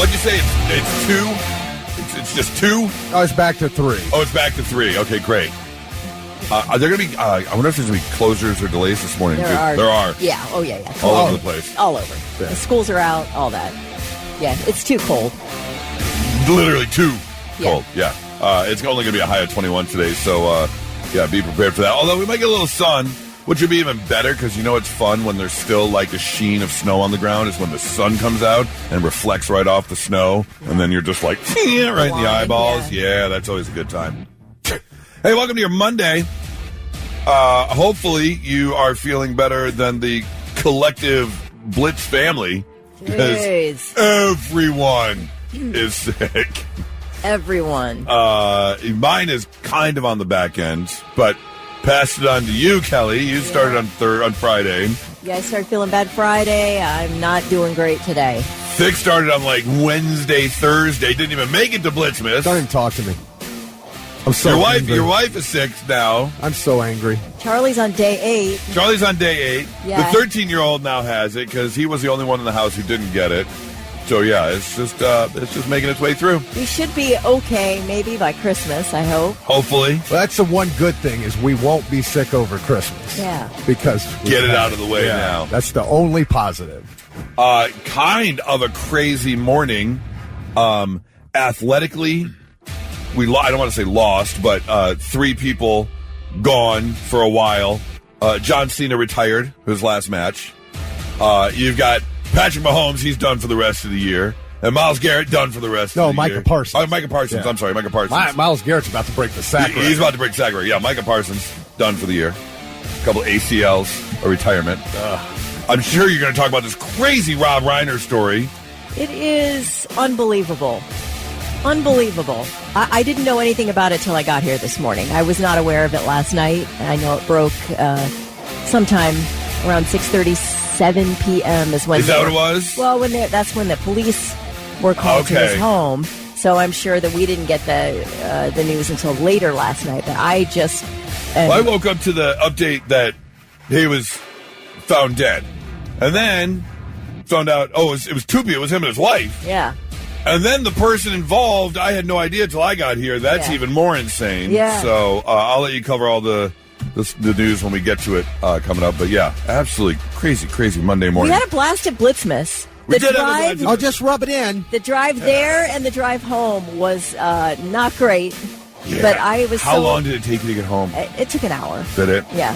What'd you say? It's 2? It's just 2? Oh, it's back to 3. Oh, it's back to 3. Okay, great. Are there going to be, I wonder if there's going to be closures or delays this morning. There are. Yeah. Oh, yeah. All over the place. All over. Yeah. The schools are out, all that. Yeah, it's too cold. Literally too cold, yeah. It's only going to be a high of 21 today, so, yeah, be prepared for that. Although we might get a little sun, which would be even better because it's fun when there's still like a sheen of snow on the ground is when the sun comes out and reflects right off the snow, and then you're just like, right in the eyeballs. Yeah, that's always a good time. Hey, welcome to your Monday. Hopefully you are feeling better than the collective Blitz family because everyone is sick. Everyone. Mine is kind of on the back end, but passed it on to you, Kelly. You started on Friday. Yeah, I started feeling bad Friday. I'm not doing great today. Thick started on like Wednesday, Thursday. Didn't even make it to Blitzmas. Don't even talk to me. I'm so angry. Your wife is sick now. I'm so angry. Charlie's on day 8. Yeah. The 13-year-old now has it because he was the only one in the house who didn't get it. So yeah, it's just making its way through. We should be okay, maybe by Christmas. I hope. Hopefully. Well, that's the one good thing is we won't be sick over Christmas. Yeah. Because get it out of the way now. That's the only positive. Kind of a crazy morning. Athletically, I don't want to say lost, but 3 people gone for a while. John Cena retired his last match. You've got Patrick Mahomes, he's done for the rest of the year. And Myles Garrett done for the rest of the Micah year. Parsons. Oh, Micah Parsons. Yeah. I'm sorry, Micah Parsons. Myles Garrett's about to break the sack record. He's about to break the sack record. Yeah, Micah Parsons done for the year. A couple ACLs, a retirement. I'm sure you're going to talk about this crazy Rob Reiner story. It is unbelievable. Unbelievable. I didn't know anything about it till I got here this morning. I was not aware of it last night. I know it broke sometime around 6:37 p.m. is when. Is that what it was? Well, that's when the police were called to his home. So I'm sure that we didn't get the news until later last night. But I just. I woke up to the update that he was found dead, and then found out. Oh, it was Tupi. It was him and his wife. Yeah. And then the person involved, I had no idea till I got here. That's even more insane. Yeah. So I'll let you cover all the news when we get to it coming up. But yeah, absolutely crazy Monday morning. We had a blast at Blitzmas. I'll just rub it in. The drive there and the drive home was not great. Yeah. But I was How long did it take you to get home? It took an hour. Did it? Yeah.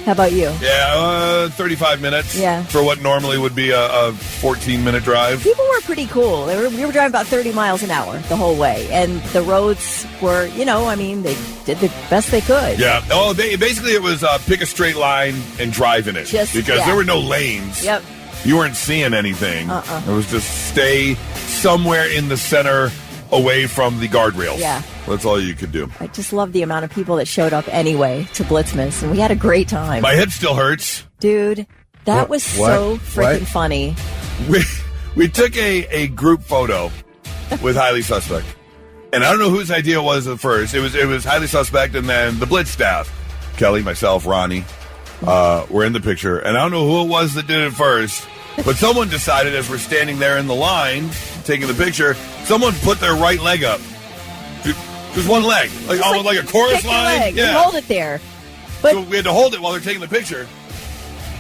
How about you? Yeah, 35 minutes. Yeah. For what normally would be a 14-minute drive. People were pretty cool. We were driving about 30 miles an hour the whole way. And the roads were, they did the best they could. Yeah. Oh, basically it was pick a straight line and drive in it. Because there were no lanes. Yep. You weren't seeing anything. It was just stay somewhere in the center away from the guardrails. Yeah. That's all you could do. I just love the amount of people that showed up anyway to Blitzmas, and we had a great time. My hip still hurts. Dude, that was so freaking funny. We took a group photo with Highly Suspect. And I don't know whose idea it was at first. It was Highly Suspect and then the Blitz staff. Kelly, myself, Ronnie, were in the picture. And I don't know who it was that did it first. But someone decided as we're standing there in the line taking the picture, someone put their right leg up. Just one leg. Almost like a chorus line. Leg. Yeah. Hold it there. But so we had to hold it while they're taking the picture.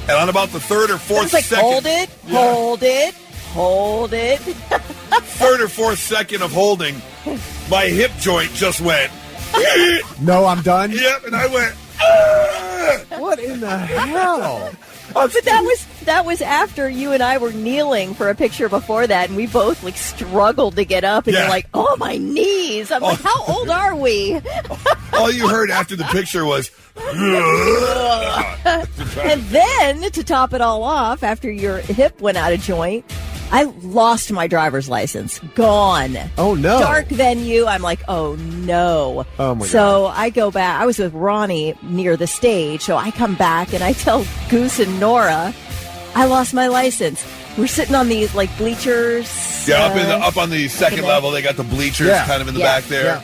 And on about the third or fourth second. Hold it, hold it. Third or fourth second of holding, my hip joint just went. No, I'm done? Yep, and I went. Ah! What in the hell? But that was after you and I were kneeling for a picture before that, and we both struggled to get up, and you're like, "Oh, my knees!" I'm like, "How old are we?" All you heard after the picture was, and then to top it all off, after your hip went out of joint, I lost my driver's license. Gone. Oh, no. Dark venue. I'm like, oh, no. Oh, my God. So I go back. I was with Ronnie near the stage. So I come back and I tell Goose and Nora, I lost my license. We're sitting on these, bleachers. Yeah, up on the second level. They got the bleachers kind of in the back there. Yeah.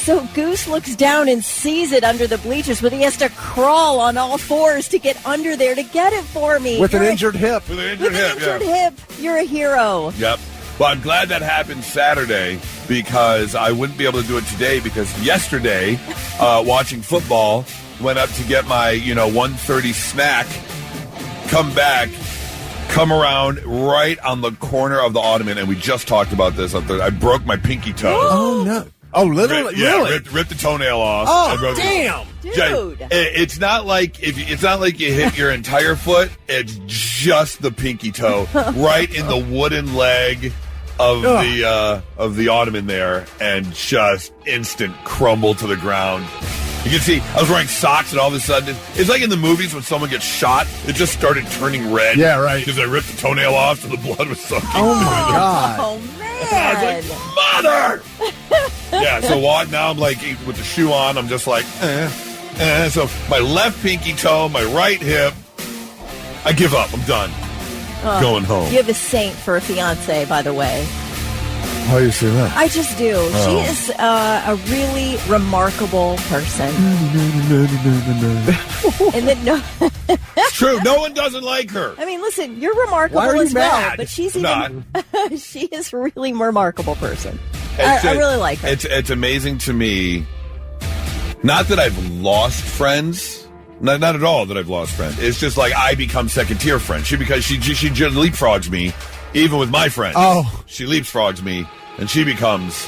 So Goose looks down and sees it under the bleachers, but he has to crawl on all fours to get under there to get it for me. With an injured hip. With an injured hip. You're a hero. Yep. Well, I'm glad that happened Saturday because I wouldn't be able to do it today because yesterday, watching football, went up to get my, 1:30 snack, come back, come around right on the corner of the ottoman, and we just talked about this. I broke my pinky toe. Oh, no. Oh, literally? Really? Ripped the toenail off. Oh, damn. Dude. It's not like it's not like you hit your entire foot. It's just the pinky toe, right in the wooden leg of the ottoman there, and just instant crumble to the ground. You can see I was wearing socks, and all of a sudden, it's like in the movies when someone gets shot. It just started turning red. Yeah, right. Because I ripped the toenail off, so the blood was soaking. Oh, my God. Oh, man. I was like, mother! Yeah, so now I'm like, with the shoe on, I'm just like, So my left pinky toe, my right hip, I give up. I'm done. Going home. You have a saint for a fiance, by the way. How do you say that? I just do. Oh. She is a really remarkable person. And then It's true. No one doesn't like her. I mean, listen, you're remarkable Why are you as well, mad? but she's I'm even. She is a really remarkable person. I really like her. It's amazing to me. Not that I've lost friends. Not at all that I've lost friends. It's just like I become second tier friends. She just leapfrogs me, even with my friends. Oh. She leapfrogs me, and she becomes.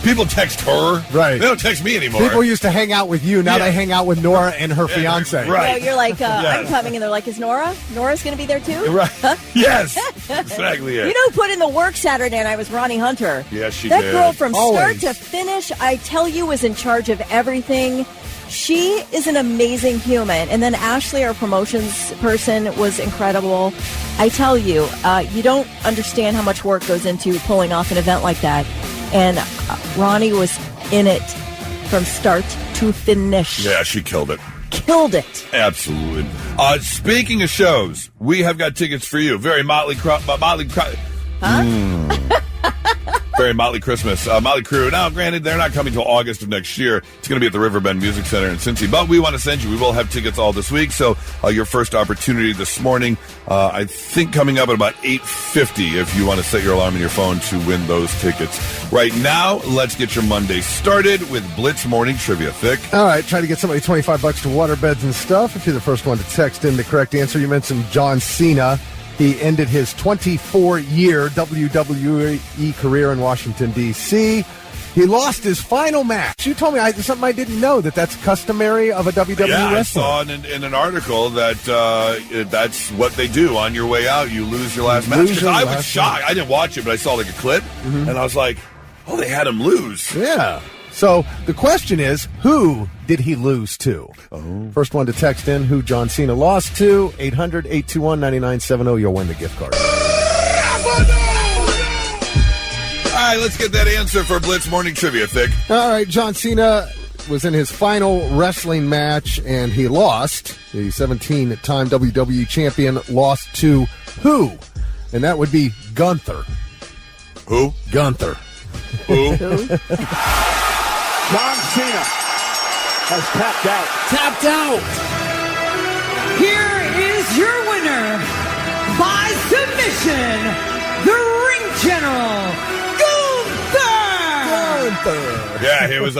People text her. Right. They don't text me anymore. People used to hang out with you. Now Yeah. they hang out with Nora and her fiance. Right. You're like, Yeah. I'm coming, and they're like, is Nora? Nora's going to be there too? Right. Yes. Exactly it. You know who put in the work Saturday night was Ronnie Hunter. Yes, she that did. girl from Always. start to finish, I tell you, was in charge of everything. She is an amazing human. And then Ashley, our promotions person, was incredible. I tell you, you don't understand how much work goes into pulling off an event like that. And Ronnie was in it from start to finish. Yeah, she killed it. Killed it. Absolutely. Speaking of shows, we have got tickets for you. Very Motley Very Motley Christmas. Motley Crue. Now, granted, they're not coming till August of next year. It's going to be at the Riverbend Music Center in Cincy. But we want to send you. We will have tickets all this week. So your first opportunity this morning, I think coming up at about 8:50 if you want to set your alarm on your phone to win those tickets. Right now, let's get your Monday started with Blitz Morning Trivia. Thick. All right, try to get somebody $25 to waterbeds and stuff. If you're the first one to text in the correct answer, you mentioned John Cena. He ended his 24-year WWE career in Washington, D.C. He lost his final match. You told me something I didn't know, that's customary of a WWE Yeah, wrestler. I saw in an article that that's what they do. On your way out, you lose your last match. 'Cause I was shocked. I didn't watch it, but I saw like a clip, and I was like, oh, they had him lose. Yeah. So the question is, who did he lose to? Oh. First one to text in who John Cena lost to, 800-821-9970. You'll win the gift card. All right, let's get that answer for Blitz Morning Trivia, Thick. All right, John Cena was in his final wrestling match, and he lost. The 17-time WWE champion lost to who? And that would be Gunther. Who? Gunther. Who? John Cena has tapped out. Tapped out. Here is your winner by submission, the Ring General, Gunther. Yeah, it was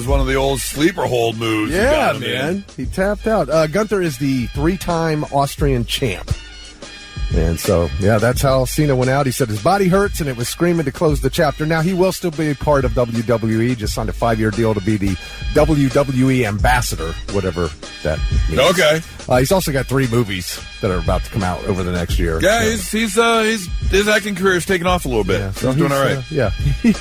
one of the old sleeper hold moves. you Yeah, got him man. in. He tapped out. Gunther is the 3-time Austrian champ. And so, yeah, that's how Cena went out. He said his body hurts, and it was screaming to close the chapter. Now, he will still be a part of WWE, just signed a 5-year deal to be the WWE ambassador, whatever that means. Okay. He's also got 3 movies that are about to come out over the next year. Yeah, his acting career is taking off a little bit. Yeah, so he's doing all right. Yeah, he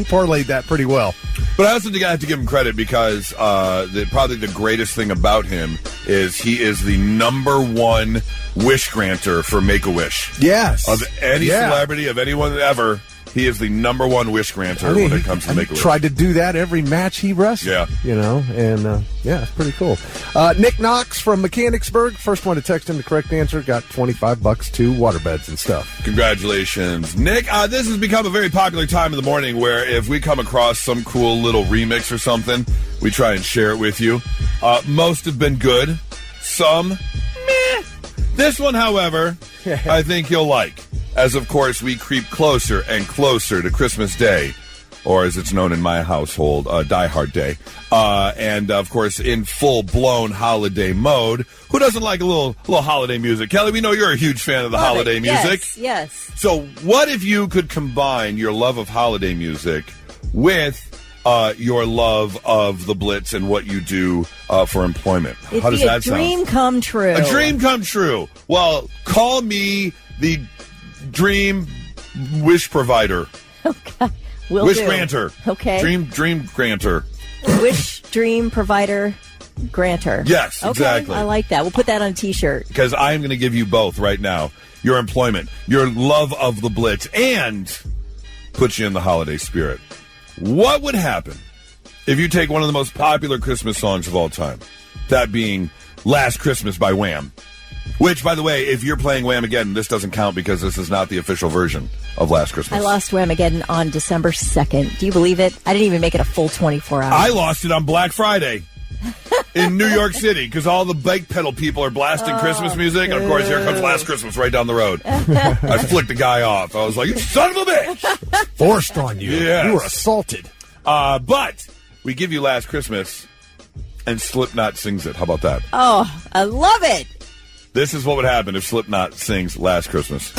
parlayed that pretty well. But I also think I have to give him credit because probably the greatest thing about him is he is the #1 wish granter for Make-A-Wish. Yes. Of any celebrity, of anyone ever, he is the #1 wish granter when it comes to Make-A-Wish. Tried to do that every match he wrestled. Yeah. You know, and yeah, it's pretty cool. Nick Knox from Mechanicsburg, first one to text in the correct answer, got $25 to waterbeds and stuff. Congratulations, Nick. This has become a very popular time in the morning where if we come across some cool little remix or something, we try and share it with you. Most have been good. Some, meh. This one, however, I think you'll like. as, of course, we creep closer and closer to Christmas Day, or as it's known in my household, Die Hard Day. And, of course, in full-blown holiday mode. Who doesn't like a little holiday music? Kelly, we know you're a huge fan of the holiday music. Yes. So what if you could combine your love of holiday music with your love of the Blitz and what you do for employment? It'd How does be that a sound? dream come true. A dream come true. Well, call me the dream wish provider. Okay. Will Wish do. granter. Okay. Dream granter. Wish dream provider granter. Yes, Okay, exactly. I like that. We'll put that on a T-shirt. Because I am going to give you both right now. Your employment, your love of the Blitz, and put you in the holiday spirit. What would happen if you take one of the most popular Christmas songs of all time, that being Last Christmas by Wham? Which, by the way, if you're playing Wham again, this doesn't count because this is not the official version of Last Christmas. I lost Whamageddon on December 2nd. Do you believe it? I didn't even make it a full 24 hours. I lost it on Black Friday in New York City because all the bike pedal people are blasting Christmas music. And, of course, here comes Last Christmas right down the road. I flicked the guy off. I was like, you son of a bitch. Forced on you. Yes. You were assaulted. But we give you Last Christmas and Slipknot sings it. How about that? Oh, I love it. This is what would happen if Slipknot sings Last Christmas.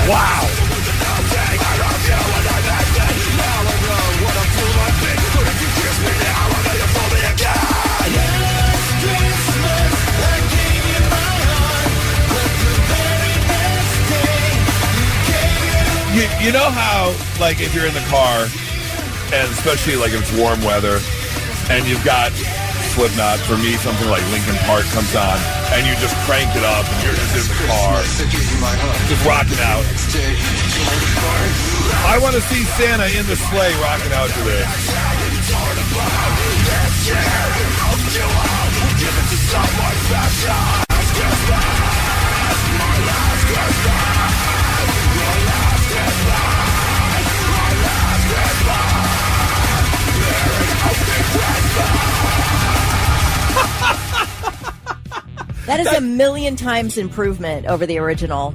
Wow. You know how, like, if you're in the car, and especially, like, if it's warm weather, and you've got Slipknot, for me, something like Linkin Park comes on, and you just crank it up, and you're just in the car, just rocking out. I want to see Santa in the sleigh rocking out to this. That is a million times improvement over the original.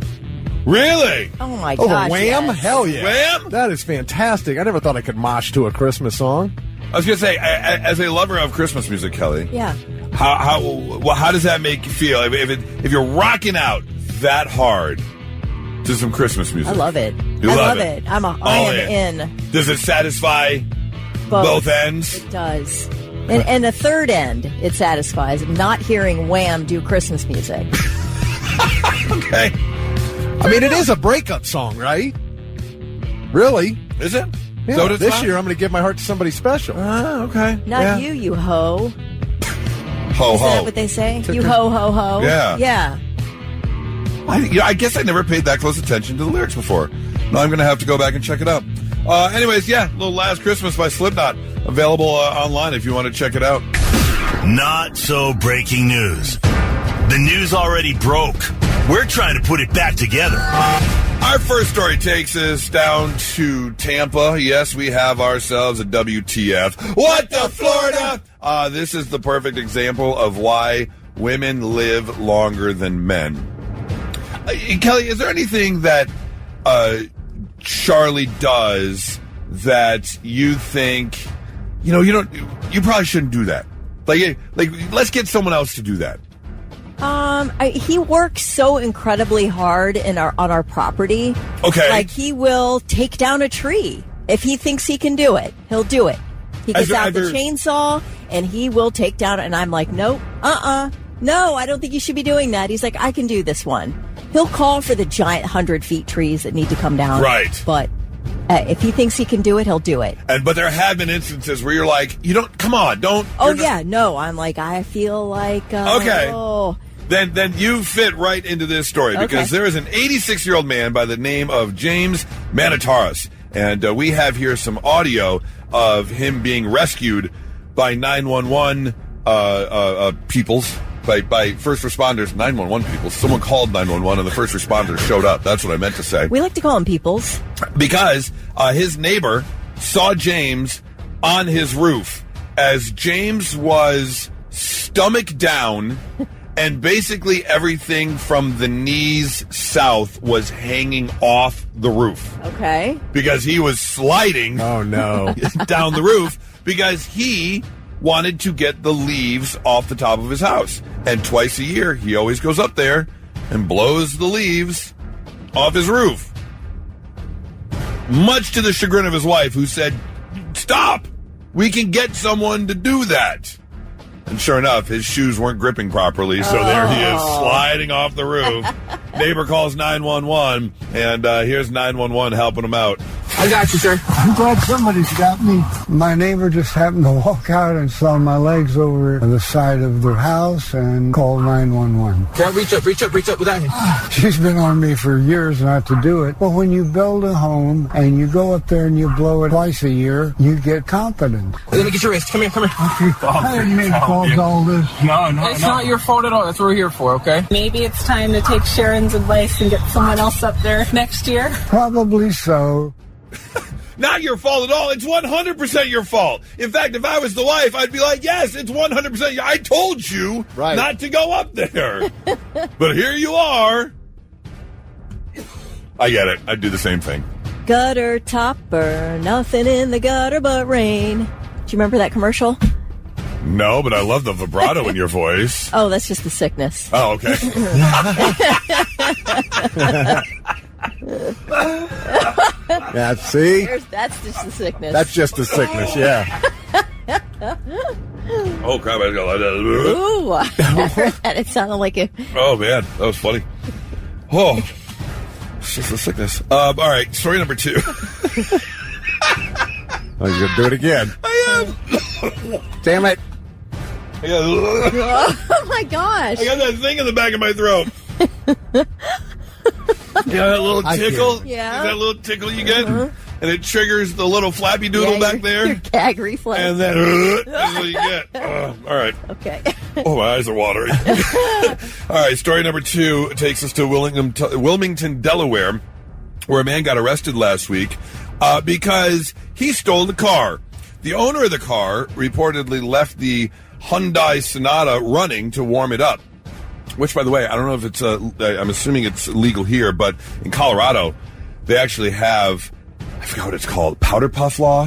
Really? Oh, my Over gosh. Wham? Yes. Hell yeah. Wham? That is fantastic. I never thought I could mosh to a Christmas song. I was going to say, as a lover of Christmas music, Kelly, Yeah. how does that make you feel? If you're rocking out that hard to some Christmas music? I love it. You I love love it. it. I am in. Does it satisfy both ends? It does. And the third end, it satisfies. Not hearing Wham do Christmas music. Okay. I mean, it is a breakup song, right? Really? Is it? Yeah, So does this not? year, I'm going to give my heart to somebody special. Okay. Not Yeah. you ho. Ho, Is ho. that what they say? You ho, ho, ho. Yeah. Yeah. I guess I never paid that close attention to the lyrics before. Now I'm going to have to go back and check it out. Anyways, yeah, little Last Christmas by Slipknot. Available online if you want to check it out. Not so breaking news. The news already broke. We're trying to put it back together. Our first story takes us down to Tampa. Yes, we have ourselves a WTF. What the Florida? This is the perfect example of why women live longer than men. Kelly, is there anything that Charlie does that you think, you probably shouldn't do that? Like, let's get someone else to do that. He works so incredibly hard on our property. Okay. Like, he will take down a tree. If he thinks he can do it, he'll do it. He gets out the chainsaw, and he will take down, and I'm like, nope, no, I don't think you should be doing that. He's like, I can do this one. He'll call for the giant 100-foot trees that need to come down. Right. But if he thinks he can do it, he'll do it. But there have been instances where you're like, come on, don't. Oh, yeah, no. I'm like, I feel like, Okay. oh, then you fit right into this story because there is an 86-year-old man by the name of James Manitaros, and we have here some audio of him being rescued by 911 peoples, by first responders, 911 people. Someone called 911 and the first responders showed up. That's what I meant to say. We like to call them peoples. Because his neighbor saw James on his roof as James was stomach down and basically everything from the knees south was hanging off the roof. Okay. Because he was sliding Oh, no. down the roof because he wanted to get the leaves off the top of his house. And twice a year, he always goes up there and blows the leaves off his roof. Much to the chagrin of his wife, who said, "Stop! We can get someone to do that." And sure enough, his shoes weren't gripping properly, so there he is sliding off the roof. Neighbor calls 911, and here's 911 helping him out. I got you, sir. I'm glad somebody's got me. My neighbor just happened to walk out and saw my legs over the side of the house and called 911. Can I reach up with that hand? She's been on me for years not to do it. Well, when you build a home and you go up there and you blow it twice a year, you get confidence. Let me get your wrist. Come here. I didn't mean to cause all this. No. It's not your fault at all. That's what we're here for, okay? Maybe it's time to take Sharon's advice and get someone else up there next year. Probably so. Not your fault at all. It's 100% your fault. In fact, if I was the wife, I'd be like, yes, it's 100%. I told you not to go up there. But here you are. I get it. I'd do the same thing. Gutter topper, nothing in the gutter but rain. Do you remember that commercial? No, but I love the vibrato in your voice. Oh, that's just the sickness. Oh, okay. See? That's just the sickness. That's just the sickness, yeah. Oh, crap. I got Ooh, I heard that. It sounded like it. Oh, man. That was funny. Oh, it's just the sickness. All right. Story number 2. Oh, you're going to do it again. I am. Damn it. Oh, my gosh. I got that thing in the back of my throat. That little tickle? Yeah. Is that little tickle you get? And it triggers the little flappy doodle back there? Your gag reflex. And then that's what you get. All right. Okay. Oh, my eyes are watering. All right, story number 2 takes us to Wilmington, Delaware, where a man got arrested last week because he stole the car. The owner of the car reportedly left the Hyundai Sonata running to warm it up. Which, by the way, I don't know if it's, I'm assuming it's legal here, but in Colorado, they actually have, I forgot what it's called, powder puff law?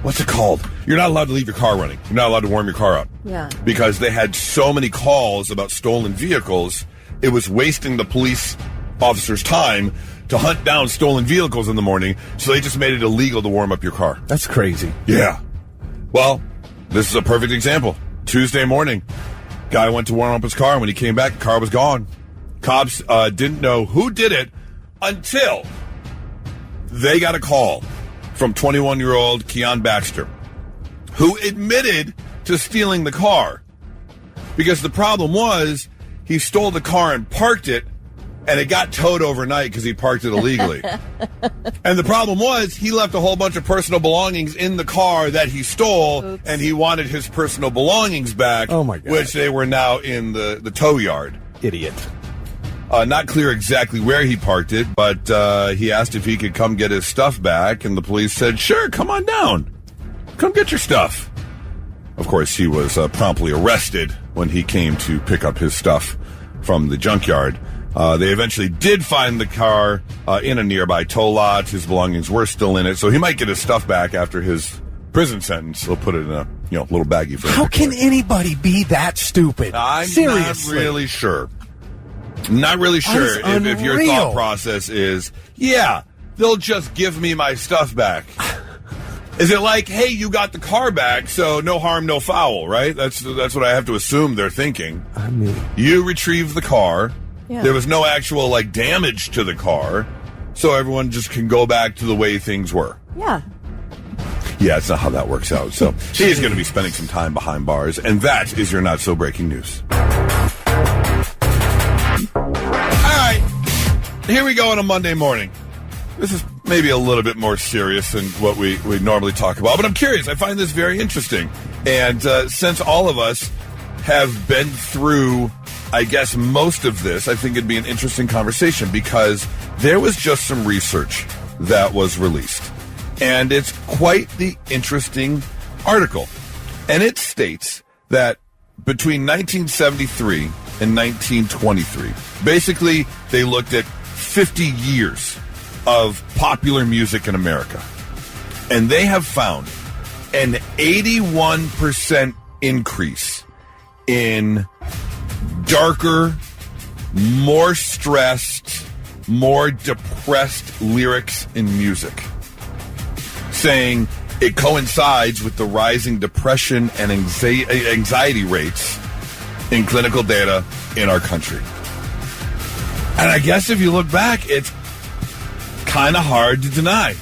What's it called? You're not allowed to leave your car running. You're not allowed to warm your car up. Yeah. Because they had so many calls about stolen vehicles, it was wasting the police officers' time to hunt down stolen vehicles in the morning, so they just made it illegal to warm up your car. That's crazy. Yeah. Well, this is a perfect example. Tuesday morning, guy went to warm up his car, and when he came back, the car was gone. Cops didn't know who did it until they got a call from 21-year-old Keon Baxter, who admitted to stealing the car. Because the problem was, he stole the car and parked it, and it got towed overnight because he parked it illegally. And the problem was, he left a whole bunch of personal belongings in the car that he stole. Oops. And he wanted his personal belongings back. Oh, my God. Which they were now in the tow yard. Idiot. Not clear exactly where he parked it, but he asked if he could come get his stuff back, and the police said, sure, come on down. Come get your stuff. Of course, he was promptly arrested when he came to pick up his stuff from the junkyard. They eventually did find the car in a nearby tow lot. His belongings were still in it, so he might get his stuff back after his prison sentence. They'll put it in a little baggie for him. How can anybody be that stupid? I'm Seriously. not really sure. Not really sure if your thought process is, yeah, they'll just give me my stuff back. Is it like, hey, you got the car back, so no harm, no foul, right? That's what I have to assume they're thinking. I mean, you retrieved the car. Yeah. There was no actual damage to the car, so everyone just can go back to the way things were. Yeah. Yeah, it's not how that works out. So he's going to be spending some time behind bars, and that is your not so breaking news. here we go on a Monday morning. This is maybe a little bit more serious than what we normally talk about, but I'm curious. I find this very interesting. And since all of us have been through, I guess, most of this, I think it'd be an interesting conversation because there was just some research that was released. And it's quite the interesting article. And it states that between 1973 and 1923, basically they looked at 50 years of popular music in America. And they have found an 81% increase in darker, more stressed, more depressed lyrics in music, saying it coincides with the rising depression and anxiety rates in clinical data in our country. And I guess if you look back, it's kind of hard to deny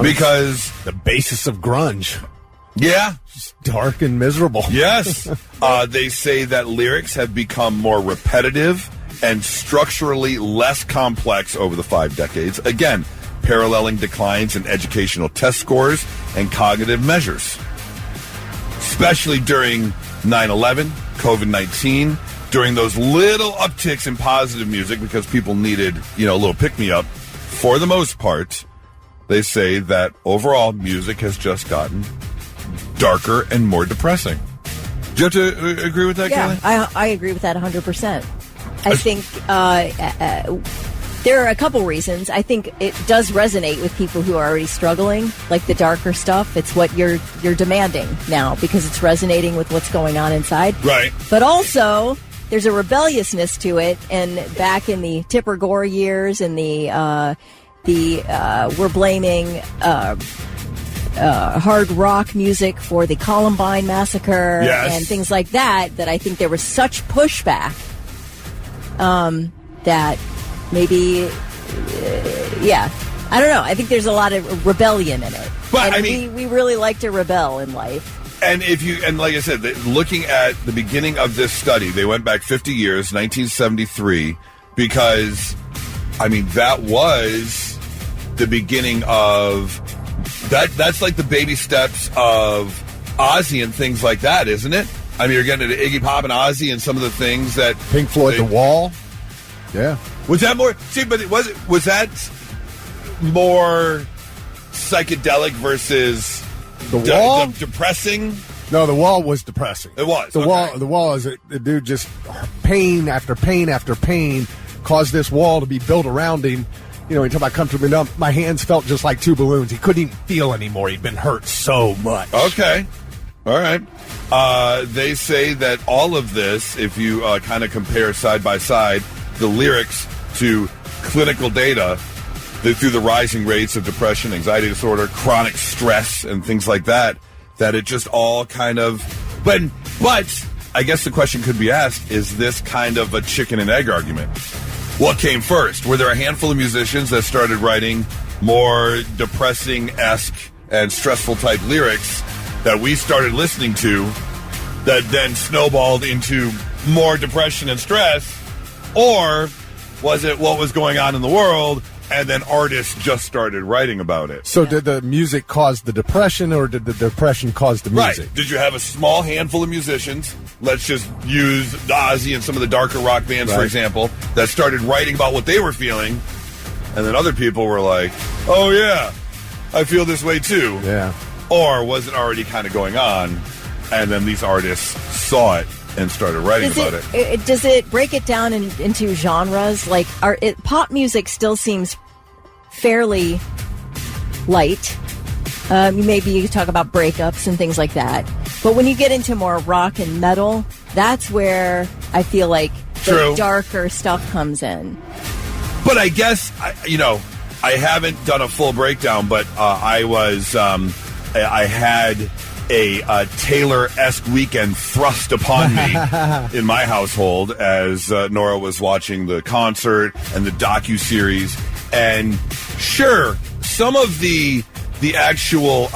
because the basis of grunge. Yeah. Just dark and miserable. Yes. They say that lyrics have become more repetitive and structurally less complex over the 5 decades. Again, paralleling declines in educational test scores and cognitive measures. Especially during 9/11, COVID-19, during those little upticks in positive music because people needed, a little pick-me-up. For the most part, they say that overall music has just gotten darker and more depressing. Do you have to agree with that, Yeah, Kelly? I agree with that 100%. I think there are a couple reasons. I think it does resonate with people who are already struggling, like the darker stuff. It's what you're demanding now because it's resonating with what's going on inside. Right. But also, there's a rebelliousness to it. And back in the Tipper Gore years and we're blaming hard rock music for the Columbine massacre and things like that I think there was such pushback that maybe, I don't know. I think there's a lot of rebellion in it. But and we really like to rebel in life. And like I said, looking at the beginning of this study, they went back 50 years, 1973, because, that was the beginning of that. That's like the baby steps of Ozzy and things like that, isn't it? You're getting into Iggy Pop and Ozzy and some of the things that Pink Floyd, The Wall. Yeah. Was that more? See, but was that more psychedelic versus The Wall? Depressing? No, The Wall was depressing. It was. The Wall is a dude just pain after pain after pain caused this wall to be built around him. He talk about comfortably numb. My hands felt just like 2 balloons. He couldn't even feel anymore. He'd been hurt so much. Okay. All right. They say that all of this, if you kind of compare side by side the lyrics to clinical data through the rising rates of depression, anxiety disorder, chronic stress, and things like that it just all kind of... But I guess the question could be asked, is this kind of a chicken and egg argument? What came first? Were there a handful of musicians that started writing more depressing-esque and stressful type lyrics that we started listening to that then snowballed into more depression and stress? Or was it what was going on in the world and then artists just started writing about it? So did the music cause the depression or did the depression cause the music? Right. Did you have a small handful of musicians, let's just use Ozzy and some of the darker rock bands, for example, that started writing about what they were feeling, and then other people were like, oh yeah, I feel this way too. Yeah. Or was it already kind of going on, and then these artists saw it and started writing about it? Does it break it down into genres? Like, pop music still seems fairly light. Maybe you talk about breakups and things like that. But when you get into more rock and metal, that's where I feel like the darker stuff comes in. But I guess, I haven't done a full breakdown, but I had a Taylor-esque weekend thrust upon me in my household as Nora was watching the concert and the docuseries. And sure, some of the actual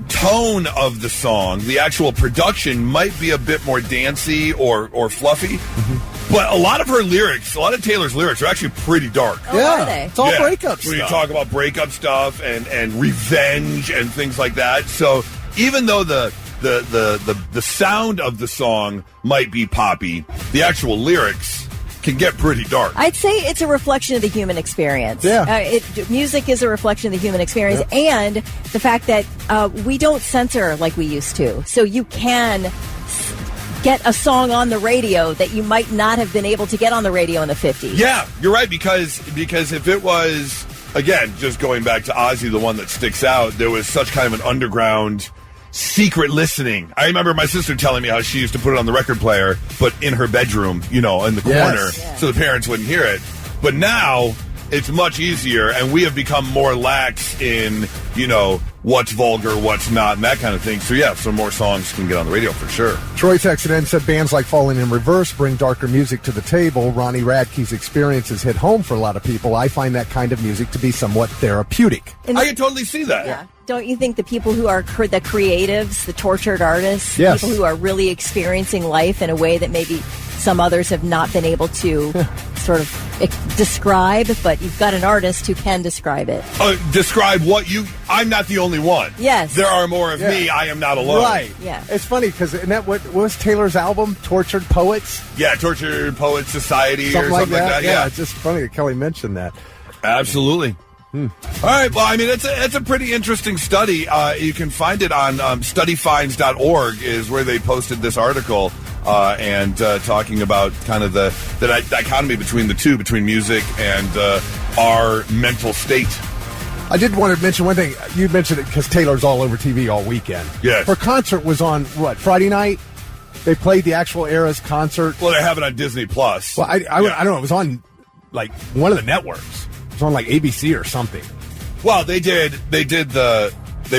tone of the song, the actual production might be a bit more dancey or fluffy. Mm-hmm. But a lot of her lyrics, a lot of Taylor's lyrics are actually pretty dark. Are they? It's all breakup When you stuff. talk about breakup stuff and revenge and things like that. So even though the sound of the song might be poppy, the actual lyrics can get pretty dark. I'd say it's a reflection of the human experience. Yeah. Music is a reflection of the human experience, and the fact that we don't censor like we used to. So you can get a song on the radio that you might not have been able to get on the radio in the 50s. Yeah, you're right, because if it was, again, just going back to Ozzy, the one that sticks out, there was such kind of an underground secret listening. I remember my sister telling me how she used to put it on the record player, but in her bedroom, in the corner, so the parents wouldn't hear it. But now it's much easier, and we have become more lax in, what's vulgar, what's not, and that kind of thing. So, yeah, some more songs can get on the radio for sure. Troy texted in and said bands like Falling in Reverse bring darker music to the table. Ronnie Radke's experiences hit home for a lot of people. I find that kind of music to be somewhat therapeutic. I can totally see that. Yeah. Don't you think the people who are the creatives, the tortured artists, Yes. people who are really experiencing life in a way that maybe some others have not been able to sort of describe, but you've got an artist who can describe it. Describe what I'm not the only one. Yes. There are more of me. I am not alone. Right. Yeah. It's funny because what was Taylor's album? Tortured Poets? Yeah, Tortured Poets Society Something or something like that. Yeah, it's just funny that Kelly mentioned that. Absolutely. All right. Well, I mean, it's a pretty interesting study. You can find it on studyfinds.org is where they posted this article and talking about kind of the dichotomy between the two, between music and our mental state. I did want to mention one thing. You mentioned it because Taylor's all over TV all weekend. Yes. Her concert was on, Friday night? They played the actual Eras concert. Well, they have it on Disney Plus. Well, I don't know. It was on, one of the networks. It was on, ABC or something. Well, they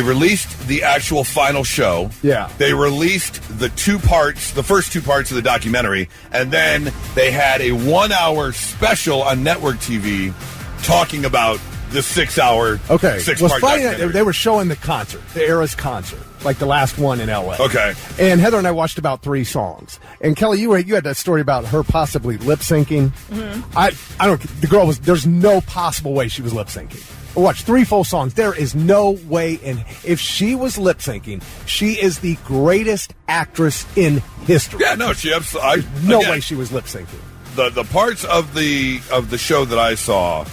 released the actual final show. Yeah. They released the first two parts of the documentary, and then they had a 1-hour special on network TV talking about the 6-hour, six-part Friday night, documentary. they were showing the concert, the Eras concert, the last one in L.A. Okay. And Heather and I watched about 3 songs. And Kelly, you had that story about her possibly lip-syncing. Mm-hmm. I don't, the girl there's no possible way she was lip-syncing. I watched 3 full songs. There is no way if she was lip-syncing, she is the greatest actress in history. Yeah, no, she absolutely. No way she was lip-syncing. The parts of the show that I saw,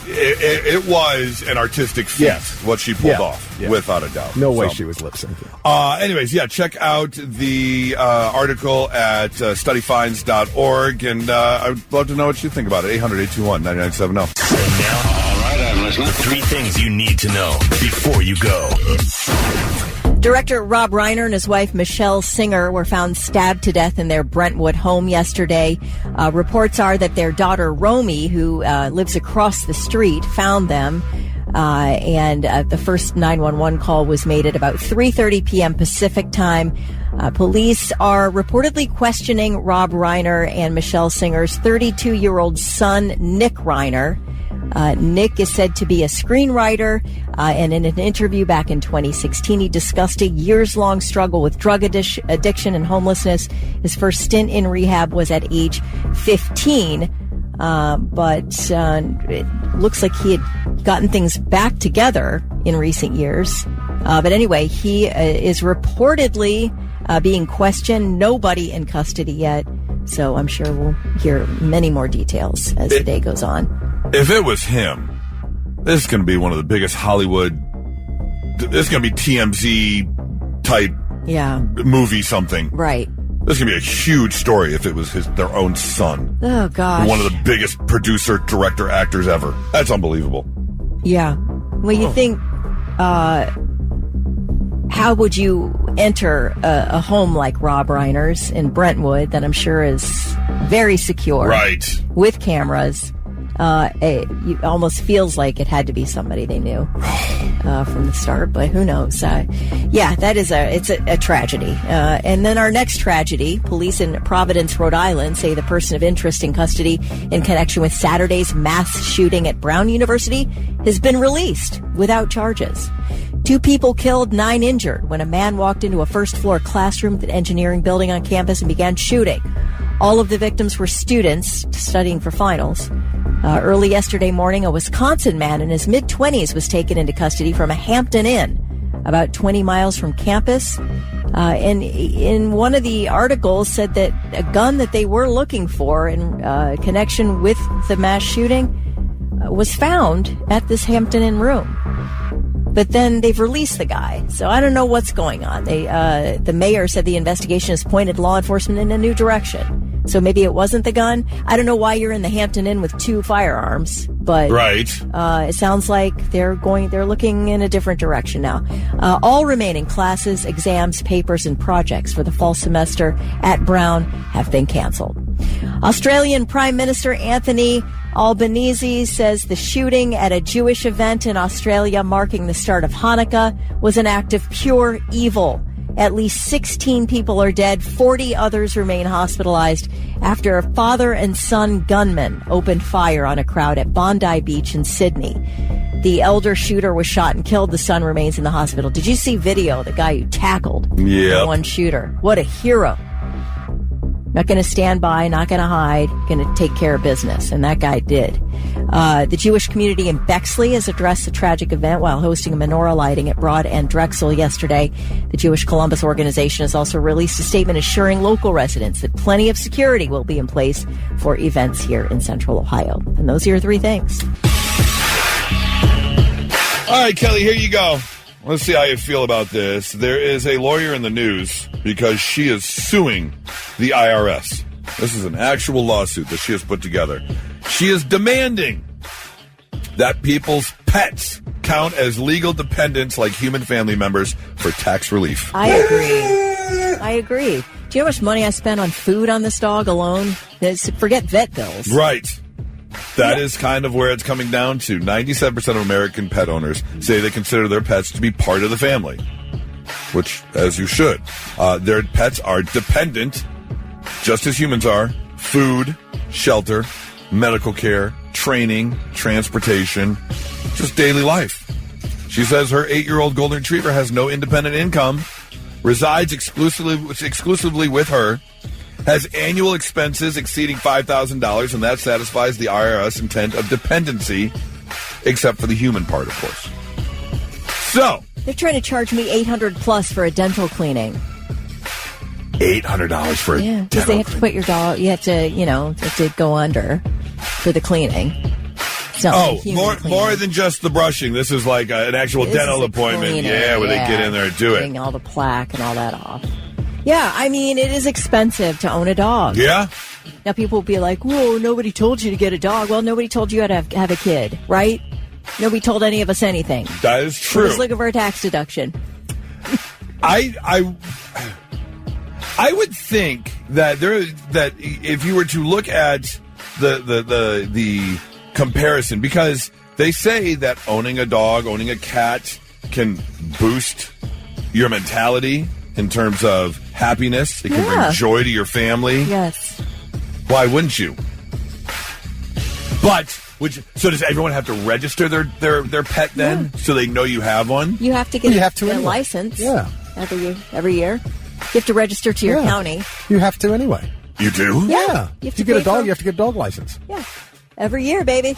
it was an artistic feat, what she pulled off, without a doubt. No way she was lip-syncing. Anyways, check out the article at studyfinds.org, and I would love to know what you think about it. 800-821-9970. And now, all right, I'm listening. 3 things you need to know before you go. Director Rob Reiner and his wife Michelle Singer were found stabbed to death in their Brentwood home yesterday. Reports are that their daughter Romy, who lives across the street, found them. And the first 911 call was made at about 3:30 p.m. Pacific time. Police are reportedly questioning Rob Reiner and Michelle Singer's 32-year-old son, Nick Reiner. Nick is said to be a screenwriter, and in an interview back in 2016, he discussed a years-long struggle with drug addiction and homelessness. His first stint in rehab was at age 15, but it looks like he had gotten things back together in recent years. But anyway, he is reportedly being questioned. Nobody in custody yet, so I'm sure we'll hear many more details as the day goes on. If it was him, this is going to be one of the biggest Hollywood. This is going to be TMZ type movie something. Right. This is going to be a huge story if it was their own son. Oh, gosh. One of the biggest producer, director, actors ever. That's unbelievable. Yeah. Well, you think, how would you enter a home like Rob Reiner's in Brentwood that I'm sure is very secure. Right. With cameras. It almost feels like it had to be somebody they knew from the start, but who knows? That is a tragedy. And then our next tragedy, police in Providence, Rhode Island say the person of interest in custody in connection with Saturday's mass shooting at Brown University has been released without charges. 2 people killed, 9 injured when a man walked into a first-floor classroom at the engineering building on campus and began shooting. All of the victims were students studying for finals. Early yesterday morning, a Wisconsin man in his mid-20s was taken into custody from a Hampton Inn, about 20 miles from campus. And in one of the articles said that a gun that they were looking for in connection with the mass shooting was found at this Hampton Inn room. But then they've released the guy. So I don't know what's going on. The mayor said the investigation has pointed law enforcement in a new direction. So maybe it wasn't the gun. I don't know why you're in the Hampton Inn with 2 firearms, but right. It sounds like they're looking in a different direction now. All remaining classes, exams, papers, and projects for the fall semester at Brown have been canceled. Australian Prime Minister Anthony Albanese says the shooting at a Jewish event in Australia marking the start of Hanukkah was an act of pure evil. At least 16 people are dead. 40 others remain hospitalized after a father and son gunman opened fire on a crowd at Bondi Beach in Sydney. The elder shooter was shot and killed. The son remains in the hospital. Did you see video of the guy who tackled the one shooter? What a hero. Not going to stand by, not going to hide, going to take care of business. And that guy did. The Jewish community in Bexley has addressed the tragic event while hosting a menorah lighting at Broad and Drexel yesterday. The Jewish Columbus organization has also released a statement assuring local residents that plenty of security will be in place for events here in Central Ohio. And those are your 3 things. All right, Kelly, here you go. Let's see how you feel about this. There is a lawyer in the news because she is suing the IRS. This is an actual lawsuit that she has put together. She is demanding that people's pets count as legal dependents like human family members for tax relief. I agree. Do you know how much money I spent on food on this dog alone? Forget vet bills. Right. That is kind of where it's coming down to. 97% of American pet owners say they consider their pets to be part of the family, which, as you should. Their pets are dependent, just as humans are. Food, shelter, medical care, training, transportation, just daily life. She says her 8-year-old golden retriever has no independent income, resides exclusively with her, has annual expenses exceeding $5,000, and that satisfies the IRS intent of dependency, except for the human part, of course. So they're trying to charge me $800 plus for a dental cleaning. $800 for a dental because they have to put your dog. You have to go under for the cleaning. More than just the brushing. This is like an actual dental appointment. Cleaning, where they get in there and do it. Getting all the plaque and all that off. Yeah, I mean, it is expensive to own a dog. Yeah. Now, people will be like, whoa, nobody told you to get a dog. Well, nobody told you how to have a kid, right? Nobody told any of us anything. That is true. We're just looking for a tax deduction. I would think that that if you were to look at the comparison, because they say that owning a dog, owning a cat can boost your mentality in terms of happiness. It can bring joy to your family. Yes. Why wouldn't you? But so does everyone have to register their pet then, so they know you have one? You have to get a license. Yeah. Every year. You have to register to your county. You have to anyway. You do? Yeah. If you get a dog, you have to get a dog license. Yeah. Every year, baby.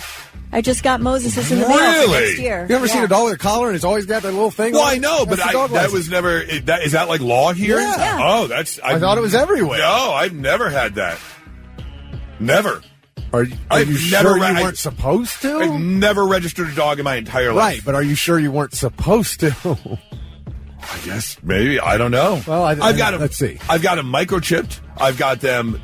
I just got Moses' in the mail for next year. You ever seen a dog with a collar and it's always got that little thing? Well, I know, but that was never. Is that like law here? Yeah. Oh, I thought it was everywhere. No, I've never had that. Never. Are you sure you weren't supposed to? I've never registered a dog in my entire life. Right, but are you sure you weren't supposed to? I guess maybe. I don't know. Well, I've got them. Let's see. I've got them microchipped. I've got them,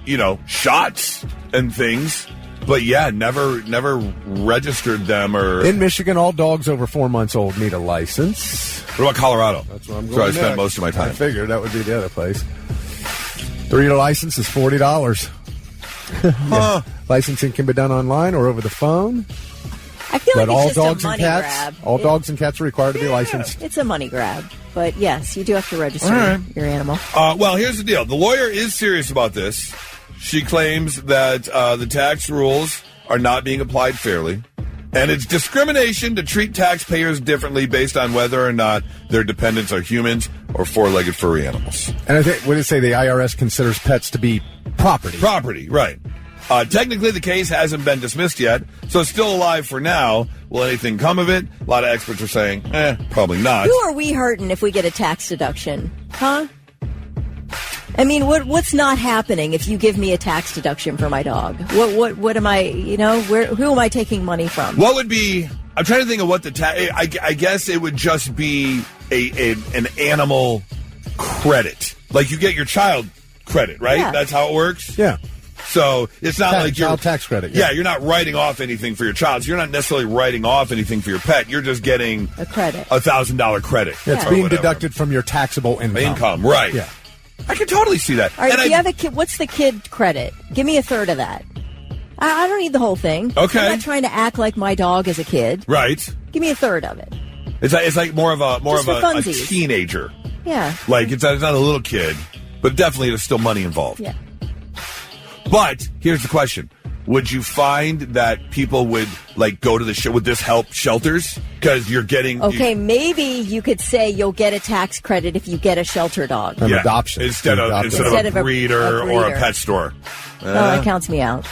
shots and things. But yeah, never registered them or. In Michigan, all dogs over 4 months old need a license. What about Colorado? That's where I'm going. So I spent most of my time. I figured that would be the other place. 3-year license is $40. Huh. Licensing can be done online or over the phone. I feel like all it's just dogs a money and cats, grab. All dogs and cats are required to be licensed. It's a money grab. But yes, you do have to register your animal. Well, here's the deal. The lawyer is serious about this. She claims that the tax rules are not being applied fairly. And it's discrimination to treat taxpayers differently based on whether or not their dependents are humans or four-legged furry animals. And I think, what did it say? The IRS considers pets to be property. Property, right. Technically, the case hasn't been dismissed yet, so it's still alive for now. Will anything come of it? A lot of experts are saying, probably not. Who are we hurting if we get a tax deduction? Huh? I mean, what's not happening if you give me a tax deduction for my dog? What am I, who am I taking money from? What would be, I'm trying to think of what the tax, I guess it would just be an animal credit. Like you get your child credit, right? Yeah. That's how it works? Yeah. So it's not like you're child tax credit. Yeah, you're not writing off anything for your child. So you're not necessarily writing off anything for your pet. You're just getting a credit, $1,000 credit. Yeah, it's being deducted from your taxable income. Right? Yeah, I can totally see that. All right, if you have a kid, what's the kid credit? Give me a third of that. I don't need the whole thing. Okay, I'm not trying to act like my dog is a kid. Right. Give me a third of it. It's like more of a teenager. Yeah. Like it's not a little kid, but definitely there's still money involved. Yeah. But here's the question. Would you find that people would go to the would this help shelters? Because you're getting... Okay, maybe you could say you'll get a tax credit if you get a shelter dog. An adoption. Instead of a breeder or a pet store. That counts me out.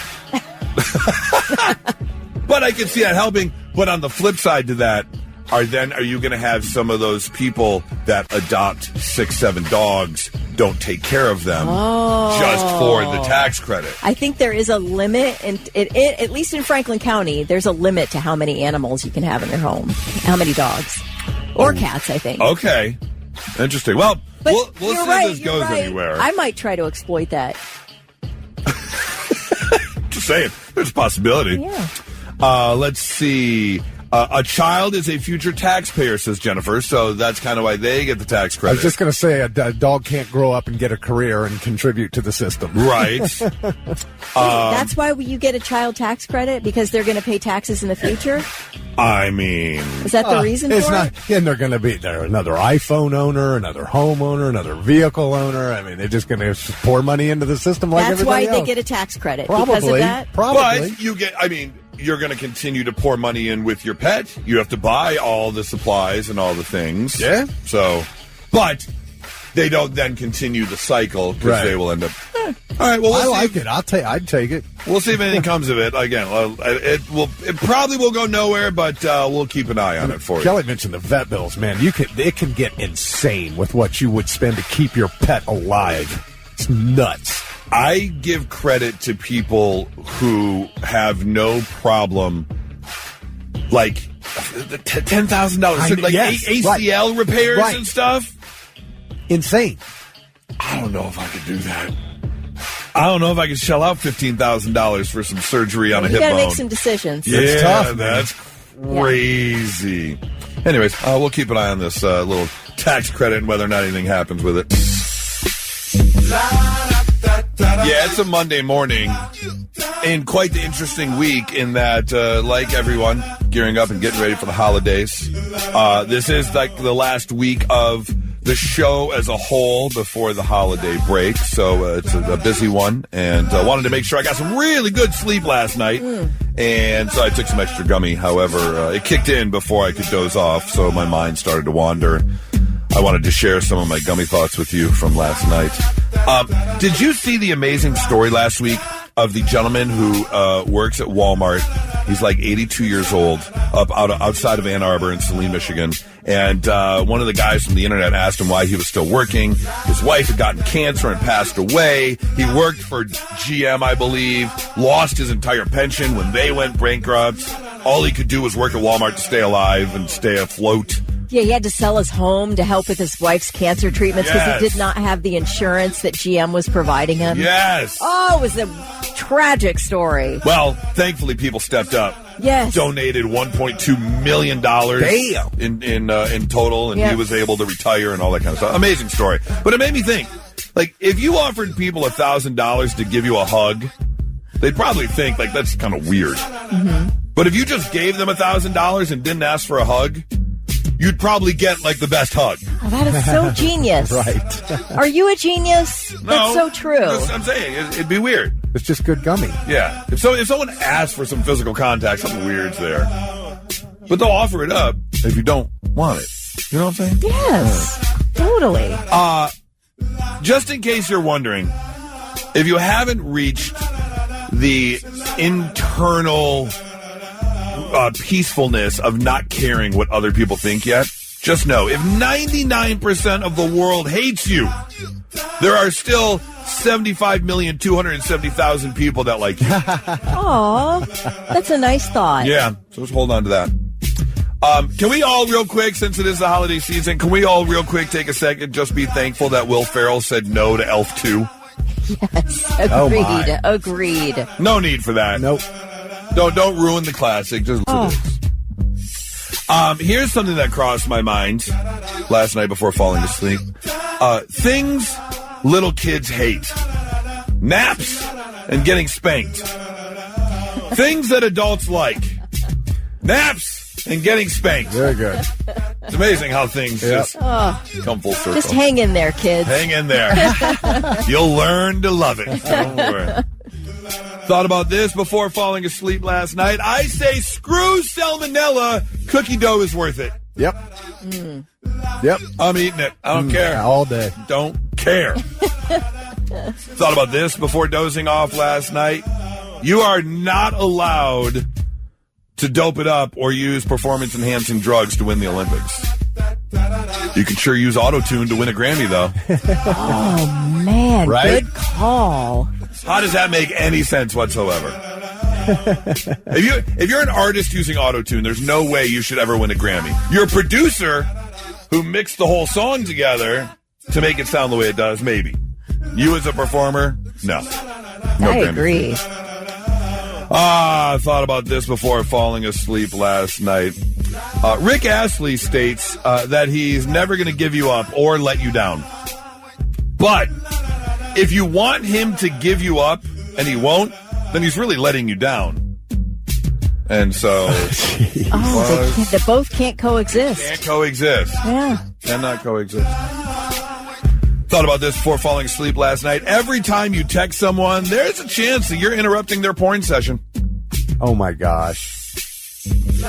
But I can see that helping. But on the flip side to that, are you going to have some of those people that adopt 6-7 dogs, don't take care of them just for the tax credit? I think there is a limit, and at least in Franklin County, there's a limit to how many animals you can have in your home, how many dogs or cats. I think. Okay, interesting. Well, but we'll see if this goes anywhere. I might try to exploit that. Just saying, there's a possibility. Yeah. Let's see. A child is a future taxpayer, says Jennifer, so that's kind of why they get the tax credit. I was just going to say, a dog can't grow up and get a career and contribute to the system. Right. That's why you get a child tax credit, because they're going to pay taxes in the future? I mean... Is that the reason for it? And they're going to be another iPhone owner, another home owner, another vehicle owner. I mean, they're just going to pour money into the system like That's everybody why else. they get a tax credit, Probably, because of that? Probably. But you're going to continue to pour money in with your pet. You have to buy all the supplies and all the things. Yeah. So, but they don't then continue the cycle because they will end up. All right. Well, I like it. I'd take it. We'll see if anything comes of it. Again, it probably will go nowhere, but we'll keep an eye on it for you. Kelly mentioned the vet bills, man. It can get insane with what you would spend to keep your pet alive. It's nuts. I give credit to people who have no problem, like $10,000, like ACL repairs and stuff. Insane. I don't know if I could do that. I don't know if I could shell out $15,000 for some surgery on a hip bone. You got to make some decisions. Yeah, it's tough, that's crazy. Yeah. Anyways, we'll keep an eye on this little tax credit and whether or not anything happens with it. Yeah, it's a Monday morning and quite the interesting week in that, like everyone, gearing up and getting ready for the holidays. This is like the last week of the show as a whole before the holiday break, so it's a busy one, and wanted to make sure I got some really good sleep last night, and so I took some extra gummy. However, it kicked in before I could doze off, so my mind started to wander. I wanted to share some of my gummy thoughts with you from last night. Did you see the amazing story last week of the gentleman who works at Walmart? He's like 82 years old, outside of Ann Arbor in Saline, Michigan. And one of the guys from the internet asked him why he was still working. His wife had gotten cancer and passed away. He worked for GM, I believe, lost his entire pension when they went bankrupt. All he could do was work at Walmart to stay alive and stay afloat. Yeah, he had to sell his home to help with his wife's cancer treatments because he did not have the insurance that GM was providing him. Yes. Oh, it was a tragic story. Well, thankfully people stepped up. Yes. Donated $1.2 million in total, and he was able to retire and all that kind of stuff. Amazing story. But it made me think, like, if you offered people $1,000 to give you a hug, they'd probably think, like, that's kind of weird. Mm-hmm. But if you just gave them $1,000 and didn't ask for a hug, you'd probably get, like, the best hug. Oh, that is so genius. Right. Are you a genius? No, That's so true. I'm saying it'd be weird. It's just good gummy. Yeah. If someone asks for some physical contact, something weird's there. But they'll offer it up if you don't want it. You know what I'm saying? Yes, totally. Just in case you're wondering, if you haven't reached the internal peacefulness of not caring what other people think yet, just know, if 99% of the world hates you, there are still 75,270,000 people that like you. Aw, that's a nice thought. Yeah, so let's hold on to that. Can we all real quick, since it is the holiday season, can we all real quick take a second, just be thankful that Will Ferrell said no to Elf 2? Yes, agreed. No need for that. Nope. Don't ruin the classic. Just listen to this. Here's something that crossed my mind last night before falling asleep. Things little kids hate. Naps and getting spanked. Things that adults like. Naps and getting spanked. Very good. It's amazing how things just come full circle. Just hang in there, kids. Hang in there. You'll learn to love it. Don't worry. Thought about this before falling asleep last night. I say screw salmonella. Cookie dough is worth it. Yep. Yep. I'm eating it. I don't care. All day. Don't care. Thought about this before dozing off last night. You are not allowed to dope it up or use performance-enhancing drugs to win the Olympics. You can sure use auto-tune to win a Grammy, though. Oh, man. Right? Good call. How does that make any sense whatsoever? If you're an artist using auto-tune, there's no way you should ever win a Grammy. You're a producer who mixed the whole song together to make it sound the way it does, maybe. You as a performer, no. I agree. I thought about this before falling asleep last night. Rick Astley states that he's never going to give you up or let you down. But if you want him to give you up and he won't, then he's really letting you down. And so... they both can't coexist. Can't coexist. Yeah. Cannot coexist. Thought about this before falling asleep last night. Every time you text someone, there's a chance that you're interrupting their porn session. Oh, my gosh. You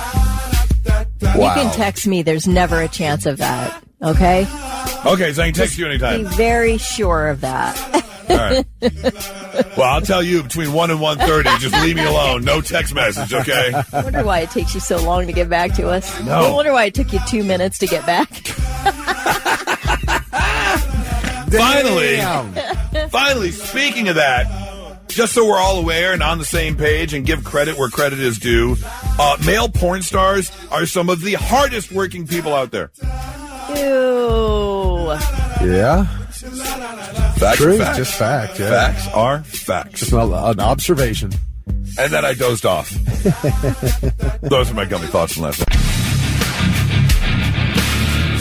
can text me. There's never a chance of that. Okay? Okay, so I can text you anytime. Be very sure of that. All right. Well, I'll tell you between 1 and 1:30, just leave me alone. No text message, okay? I wonder why it takes you so long to get back to us. No. I wonder why it took you 2 minutes to get back. Finally, speaking of that, just so we're all aware and on the same page and give credit where credit is due, male porn stars are some of the hardest working people out there. Ew. Yeah. Facts True. are facts. Just fact. Yeah. Facts are facts. Just an observation. And then I dozed off. Those are my gummy thoughts from last night.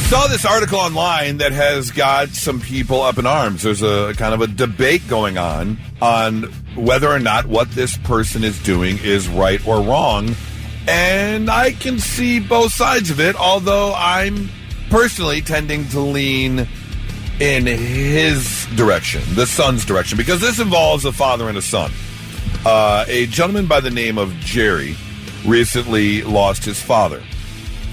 Saw this article online that has got some people up in arms. There's a kind of a debate going on whether or not what this person is doing is right or wrong. And I can see both sides of it, although I'm personally tending to lean in his direction, the son's direction, because this involves a father and a son. A gentleman by the name of Jerry recently lost his father.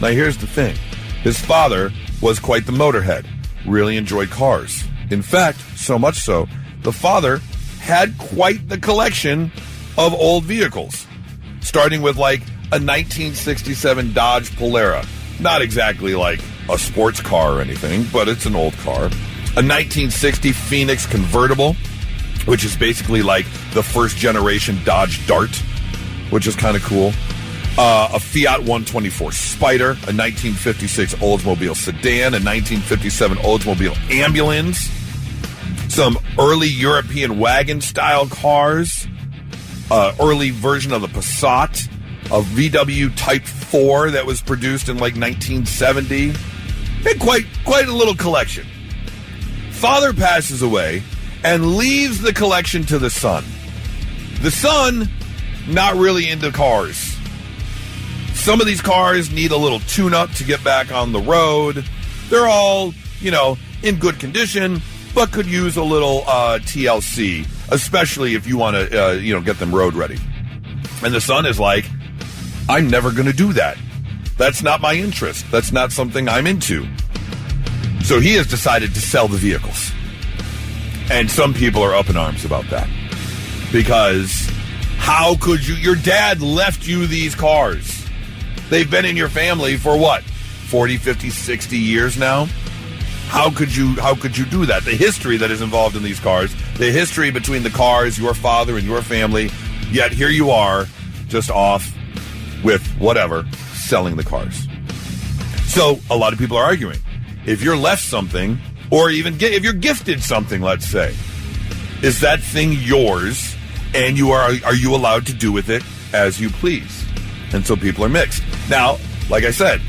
Now, here's the thing. His father was quite the motorhead, really enjoyed cars. In fact, so much so, the father had quite the collection of old vehicles, starting with like a 1967 Dodge Polara. Not exactly like a sports car or anything, but it's an old car. A 1960 Phoenix convertible, which is basically like the first generation Dodge Dart, which is kind of cool. A Fiat 124 Spider, a 1956 Oldsmobile sedan, a 1957 Oldsmobile ambulance, some early European wagon-style cars, early version of the Passat, a VW Type 4 that was produced in like 1970. And quite a little collection. Father passes away and leaves the collection to the son. The son, not really into cars. Some of these cars need a little tune-up to get back on the road. They're all in good condition, but could use a little TLC, especially if you want to, get them road ready. And the son is like, I'm never going to do that. That's not my interest. That's not something I'm into. So he has decided to sell the vehicles. And some people are up in arms about that. Because how could you? Your dad left you these cars. They've been in your family for what? 40, 50, 60 years now? How could you do that? The history that is involved in these cars, the history between the cars, your father and your family, yet here you are, just off with whatever, selling the cars. So a lot of people are arguing. If you're left something, or even if you're gifted something, let's say, is that thing yours, and are you allowed to do with it as you please? And so people are mixed. Now, like I said,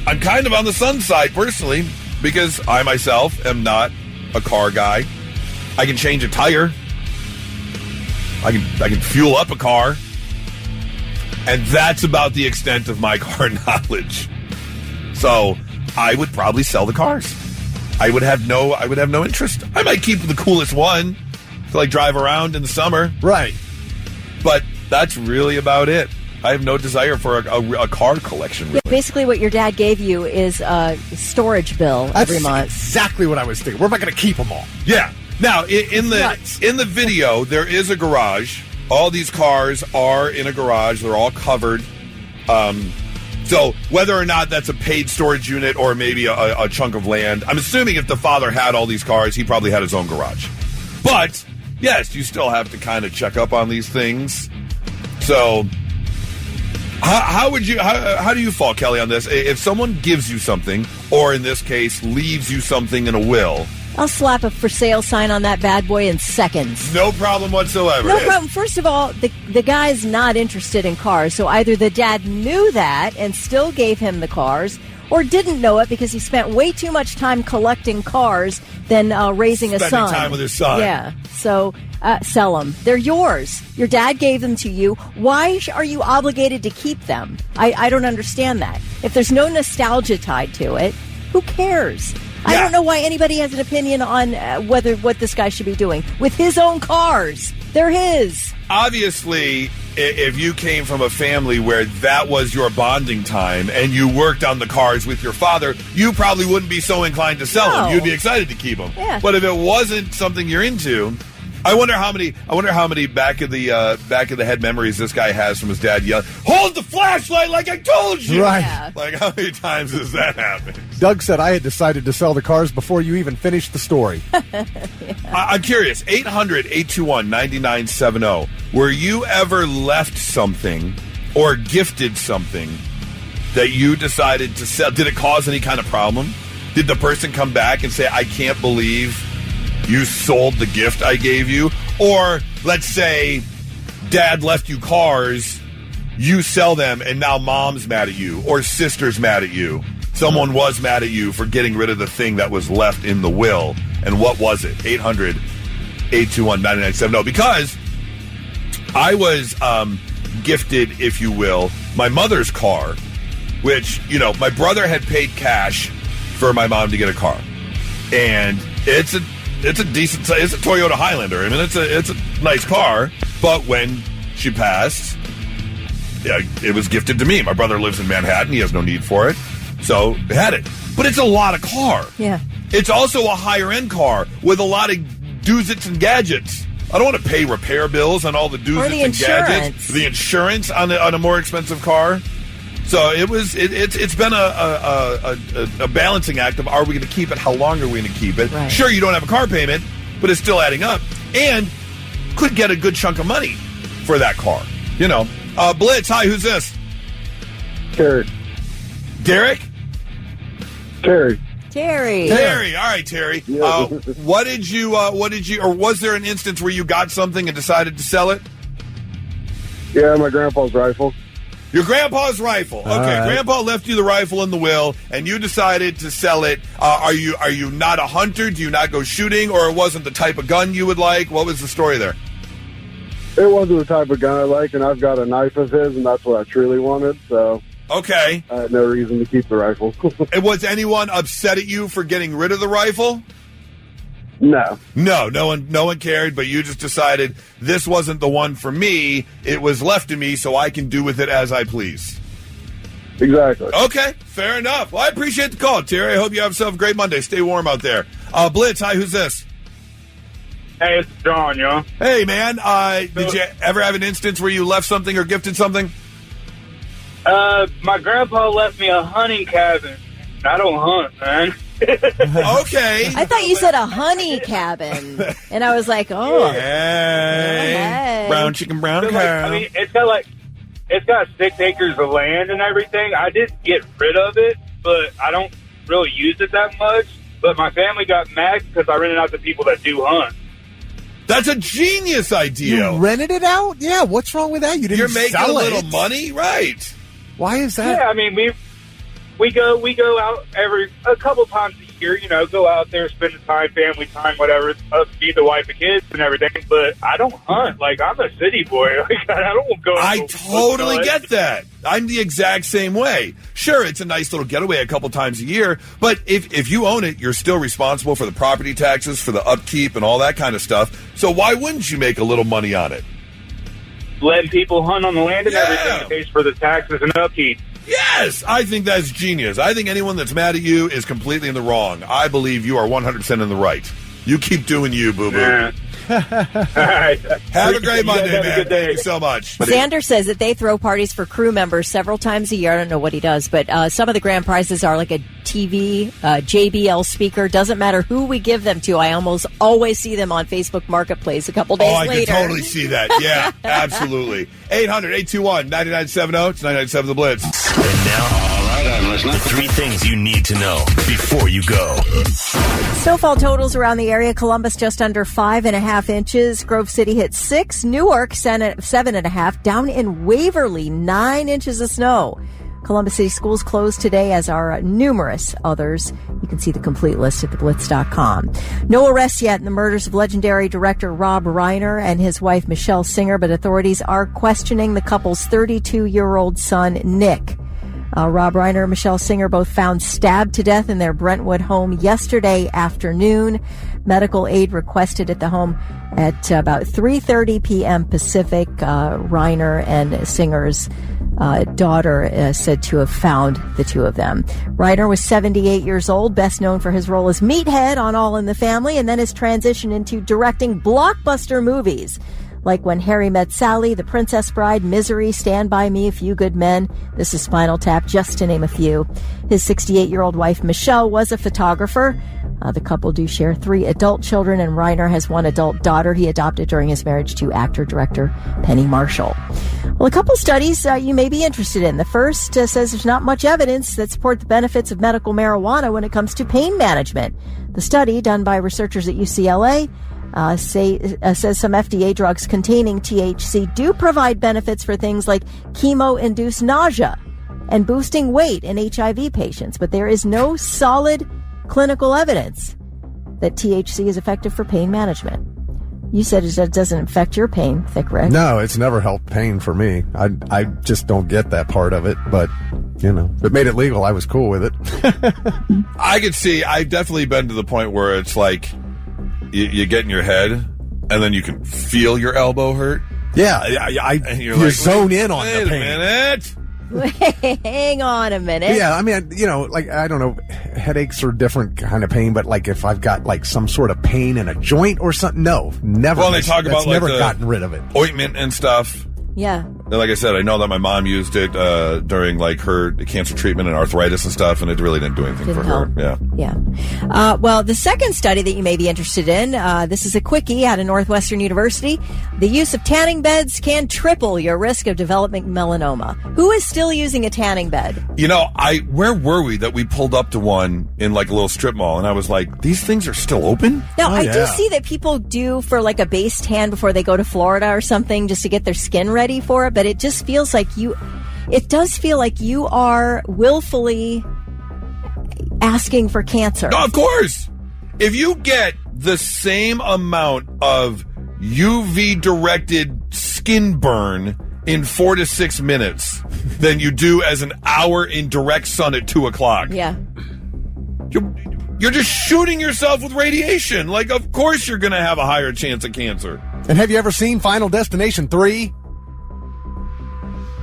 I'm kind of on the son's side personally, because I myself am not a car guy. I can change a tire. I can fuel up a car. And that's about the extent of my car knowledge. So I would probably sell the cars. I would have no interest. I might keep the coolest one to drive around in the summer. Right. But that's really about it. I have no desire for a car collection. Really. Basically, what your dad gave you is a storage bill every month. Exactly what I was thinking. We're not going to keep them all. Yeah. Now, in the video, there is a garage. All these cars are in a garage. They're all covered. So whether or not that's a paid storage unit or maybe a chunk of land, I'm assuming if the father had all these cars, he probably had his own garage. But, yes, you still have to kind of check up on these things. So how do you fall, Kelly, on this? If someone gives you something, or in this case, leaves you something in a will, I'll slap a for sale sign on that bad boy in seconds. No problem whatsoever. No problem. First of all, the guy's not interested in cars, so either the dad knew that and still gave him the cars, or didn't know it because he spent way too much time collecting cars than raising a son. Spending time with his son. Yeah. So sell them. They're yours. Your dad gave them to you. Why are you obligated to keep them? I don't understand that. If there's no nostalgia tied to it, who cares? I don't know why anybody has an opinion on what this guy should be doing with his own cars. They're his. Obviously, if you came from a family where that was your bonding time and you worked on the cars with your father, you probably wouldn't be so inclined to sell them. You'd be excited to keep them. Yeah. But if it wasn't something you're into, I wonder how many back of the head memories this guy has from his dad yelling, "Hold the flashlight like I told you!" Right. Yeah. Like, how many times has that happened? Doug said I had decided to sell the cars before you even finished the story. I'm curious. 800-821-9970. Were you ever left something or gifted something that you decided to sell? Did it cause any kind of problem? Did the person come back and say, "I can't believe you sold the gift I gave you"? Or let's say dad left you cars, you sell them, and now mom's mad at you or sister's mad at you. Someone was mad at you for getting rid of the thing that was left in the will. And what was it? 800-821-9970. Because I was gifted, if you will, my mother's car, which, my brother had paid cash for my mom to get a car. And it's a decent, it's a Toyota Highlander. I mean, it's a nice car. But when she passed, it was gifted to me. My brother lives in Manhattan. He has no need for it. So I had it. But it's a lot of car. Yeah. It's also a higher end car with a lot of doozits and gadgets. I don't want to pay repair bills on all the doozits and gadgets. The insurance on a more expensive car. So it's been a balancing act of, are we going to keep it? How long are we going to keep it? Right. Sure, you don't have a car payment, but it's still adding up. And could get a good chunk of money for that car. Blitz, hi, who's this? Terry. Derek? Terry. Terry. All right, Terry. What did you, or was there an instance where you got something and decided to sell it? Yeah, my grandpa's rifle. Your grandpa's rifle. Okay, right. Grandpa left you the rifle in the will, and you decided to sell it. Are you not a hunter? Do you not go shooting, or it wasn't the type of gun you would like? What was the story there? It wasn't the type of gun I like, and I've got a knife of his, and that's what I truly wanted. So Okay. No reason to keep the rifle. And was anyone upset at you for getting rid of the rifle? No. No one cared, but you just decided this wasn't the one for me. It was left to me, so I can do with it as I please. Exactly. Okay, fair enough. Well, I appreciate the call, Terry. I hope you have yourself a great Monday. Stay warm out there. Blitz, hi, who's this? Hey, it's John, yo. Hey, man. Did you ever have an instance where you left something or gifted something? My grandpa left me a hunting cabin. I don't hunt, man. Okay. I thought you said a honey cabin, and I was like, oh. Hey. Brown chicken, brown So, cow. I mean, it's got 6 acres of land and everything. I did get rid of it, but I don't really use it that much. But my family got mad because I rented out to people that do hunt. That's a genius idea. You rented it out? Yeah, what's wrong with that? You didn't You're making sell a little it. money? Right. Why is that? Yeah, I mean, we go out a couple times a year, you know, go out there, spend the time, family time, whatever, feed the wife and kids and everything. But I don't hunt. Like, I'm a city boy. Like, I don't go. I totally get that. I'm the exact same way. Sure, it's a nice little getaway a couple times a year, but if you own it, you're still responsible for the property taxes, for the upkeep, and all that kind of stuff. So why wouldn't you make a little money on it? Letting people hunt on the land and everything in case for the taxes and upkeep. Yes, I think that's genius. I think anyone that's mad at you is completely in the wrong. I believe you are 100% in the right. You keep doing you, boo-boo. Yeah. All right. Have a great Monday, man. Thank you so much. Xander says that they throw parties for crew members several times a year. I don't know what he does, but some of the grand prizes are like a TV, JBL speaker. Doesn't matter who we give them to. I almost always see them on Facebook Marketplace a couple days later. I can totally see that. Yeah, absolutely. 800-821-9970. It's 99.7 The Blitz. And now, I'm listening. The 3 things you need to know before you go. Snowfall totals around the area. Columbus just under 5.5 inches. Grove City hit 6. Newark 7.5. Down in Waverly 9 inches of snow. Columbus City schools closed today, as are numerous others. You can see the complete list at theblitz.com. No arrests yet in the murders of legendary director Rob Reiner and his wife Michelle Singer, but authorities are questioning the couple's 32-year-old son, Nick. Rob Reiner and Michelle Singer both found stabbed to death in their Brentwood home yesterday afternoon. Medical aid requested at the home at about 3:30 p.m. Pacific. Reiner and Singer's daughter said to have found the two of them. Reiner was 78 years old, best known for his role as Meathead on All in the Family, and then his transition into directing blockbuster movies like When Harry Met Sally, The Princess Bride, Misery, Stand By Me, A Few Good Men, This Is Spinal Tap, just to name a few. His 68-year-old wife, Michelle, was a photographer. The couple do share 3 adult children, and Reiner has 1 adult daughter he adopted during his marriage to actor-director Penny Marshall. Well, a couple studies you may be interested in. The first says there's not much evidence that support the benefits of medical marijuana when it comes to pain management. The study, done by researchers at UCLA, says some FDA drugs containing THC do provide benefits for things like chemo-induced nausea and boosting weight in HIV patients, but there is no solid clinical evidence that THC is effective for pain management. You said it doesn't affect your pain, Thick Rick. No, it's never helped pain for me. I just don't get that part of it, but, you know, if it made it legal, I was cool with it. I could see, I've definitely been to the point where it's like, you get in your head, and then you can feel your elbow hurt. Yeah, you like, zone in on the pain. Wait a minute. Hang on a minute. Yeah, I mean, you know, like, I don't know, headaches are different kind of pain, but like if I've got like some sort of pain in a joint or something, no, never. Well, they talk about like never gotten rid of it. Ointment and stuff. Yeah. And like I said, I know that my mom used it during like her cancer treatment and arthritis and stuff, and it really didn't do anything for her. Yeah. Well, the second study that you may be interested in, this is a quickie out of Northwestern University. The use of tanning beds can triple your risk of developing melanoma. Who is still using a tanning bed? You know, where were we that we pulled up to one in like a little strip mall, and I was like, these things are still open? Now, I do see that people do for like a base tan before they go to Florida or something just to get their skin ready for it, but it just feels like it does feel like you are willfully asking for cancer. No, of course. If you get the same amount of UV directed skin burn in 4 to 6 minutes than you do as an hour in direct sun at 2 o'clock. Yeah. You're just shooting yourself with radiation. Like, of course you're going to have a higher chance of cancer. And have you ever seen Final Destination 3?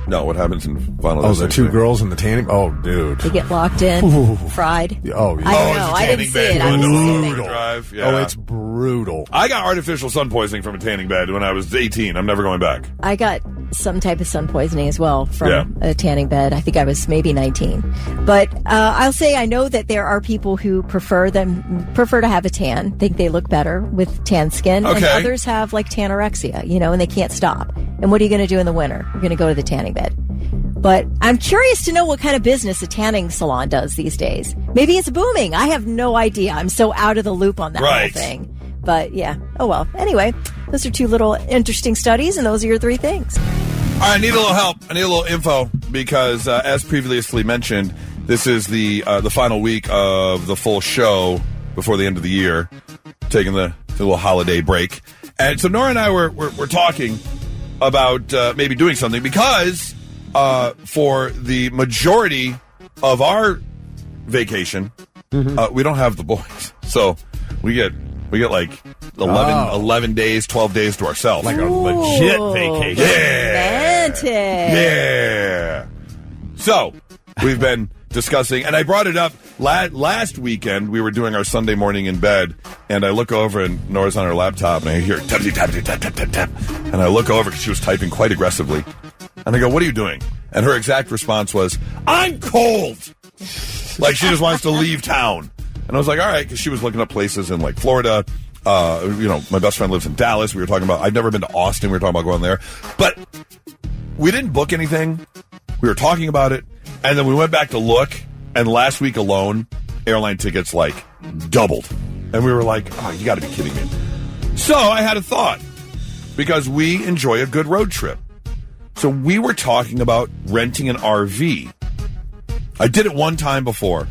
No, what happens in Final Destination? The two girls in the tanning. Oh, dude. They get locked in, fried. Oh, yeah. I don't know. I didn't see it. I was brutal. Drive. Yeah. Oh, it's brutal. I got artificial sun poisoning from a tanning bed when I was 18. I'm never going back. I got some type of sun poisoning as well from a tanning bed. I think I was maybe 19. But I'll say I know that there are people who prefer to have a tan, think they look better with tan skin. Okay. And others have like tanorexia, and they can't stop. And what are you going to do in the winter? You're going to go to the tanning bed. But I'm curious to know what kind of business a tanning salon does these days. Maybe it's booming. I have no idea. I'm so out of the loop on that whole thing. But yeah. Oh, well. Anyway, those are two little interesting studies, and those are your three things. All right, I need a little help. I need a little info because, as previously mentioned, this is the final week of the full show before the end of the year, taking the little holiday break. And so Nora and I were talking about maybe doing something because for the majority of our vacation, we don't have the boys. So we get like 11 days, 12 days to ourselves. Like a legit vacation. Yeah. Romantic. Yeah. So we've been discussing, and I brought it up last weekend. We were doing our Sunday morning in bed, and I look over, and Nora's on her laptop, and I hear tap, tap, tap, tap, tap, tap, tap. And I look over because she was typing quite aggressively. And I go, what are you doing? And her exact response was, I'm cold. Like she just wants to leave town. And I was like, all right, because she was looking up places in like Florida. My best friend lives in Dallas. We were talking about, I've never been to Austin. We were talking about going there. But we didn't book anything. We were talking about it. And then we went back to look. And last week alone, airline tickets like doubled. And we were like, oh, you got to be kidding me. So I had a thought because we enjoy a good road trip. So we were talking about renting an RV. I did it one time before.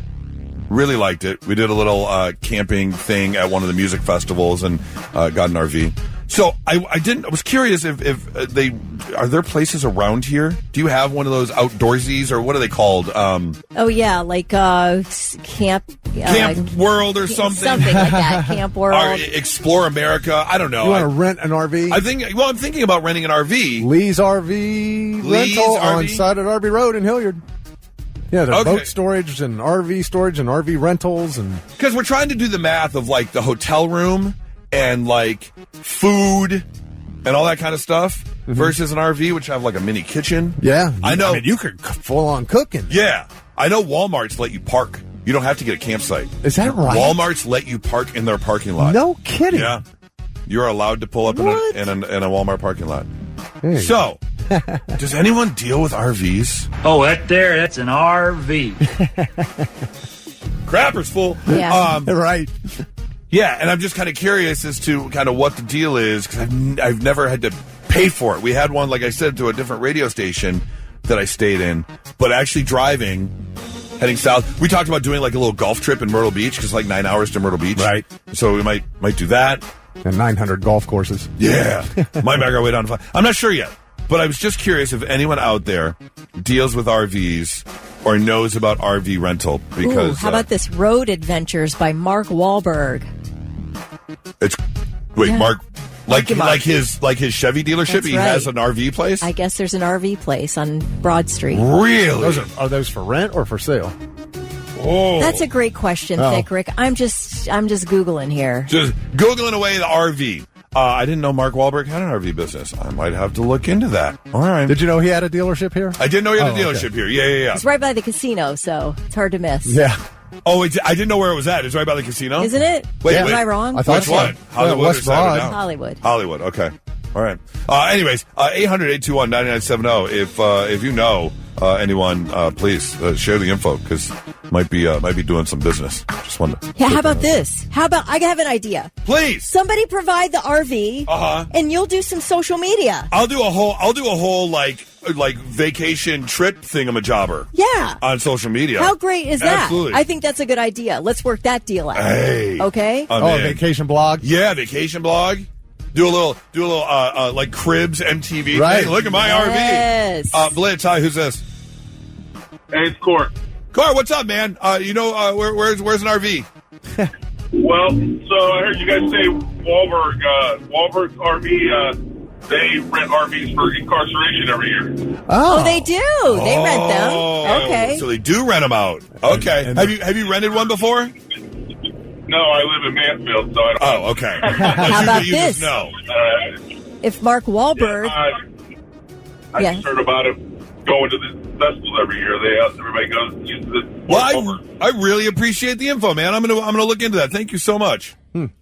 Really liked it. We did a little camping thing at one of the music festivals and got an RV. So I was curious if are there places around here? Do you have one of those outdoorsies or what are they called? Oh yeah, like Camp World or something. Something like that. Camp World. Or Explore America. I don't know. You want to rent an RV? I'm thinking about renting an RV. Lee's RV rental on side of RV Road in Hilliard. Yeah, there's boat storage and RV storage and RV rentals and because we're trying to do the math of like the hotel room and like food and all that kind of stuff versus an RV, which have like a mini kitchen. Yeah, I know. I mean, you could full on cooking. Yeah, I know. Walmart's let you park. You don't have to get a campsite. Is that right? Walmart's let you park in their parking lot. No kidding. Yeah, you're allowed to pull up in a Walmart parking lot. Hey. So. Does anyone deal with RVs? Oh, that's an RV. Crapper's full. Yeah. Right. Yeah, and I'm just kind of curious as to kind of what the deal is because I've never had to pay for it. We had one, like I said, to a different radio station that I stayed in, but actually driving, heading south. We talked about doing like a little golf trip in Myrtle Beach because like 9 hours to Myrtle Beach. Right. So we might do that. And 900 golf courses. Yeah. Might back our way down to 5. I'm not sure yet. But I was just curious if anyone out there deals with RVs or knows about RV rental because... Ooh, how about this? Road Adventures by Mark Wahlberg. Mark... Like his Chevy dealership, That's he right. has an RV place? I guess there's an RV place on Broad Street. Really? Are those for rent or for sale? Oh. That's a great question, Thick Rick. I'm just Googling here. Just Googling away the RV. I didn't know Mark Wahlberg had an RV business. I might have to look into that. All right. Did you know he had a dealership here? I didn't know he had a dealership here. Yeah. It's right by the casino, so it's hard to miss. Yeah. Oh, I didn't know where it was at. It's right by the casino? Isn't it? Wait. Am I wrong? I thought Which one? Hollywood West or Broad? Hollywood. Hollywood, okay. All right. Anyways, 800-821-9970. If you know anyone, please share the info because might be doing some business. Just wanted to. Yeah, how about this? How about I have an idea? Please. Somebody provide the RV, and you'll do some social media. I'll do a whole like vacation trip thingamajobber. Yeah. On social media. How great is that? Absolutely. I think that's a good idea. Let's work that deal out. Hey. Okay. A vacation blog. Yeah, vacation blog. Do a little like Cribs MTV right. thing. Look at my RV. Blitz, hi, who's this? Hey, it's Court. Car, what's up, man? Where's an RV? Well, so I heard you guys say Wahlberg RV, they rent RVs for incarceration every year. Oh, they do. They rent them. Okay. So they do rent them out. Okay. Have you rented one before? No, I live in Mansfield, so I don't. Oh, okay. How about this? No. If Mark Wahlberg... I just heard about it going to the festival every year. Everybody goes and uses it. Well, I really appreciate the info, man. I'm gonna look into that. Thank you so much.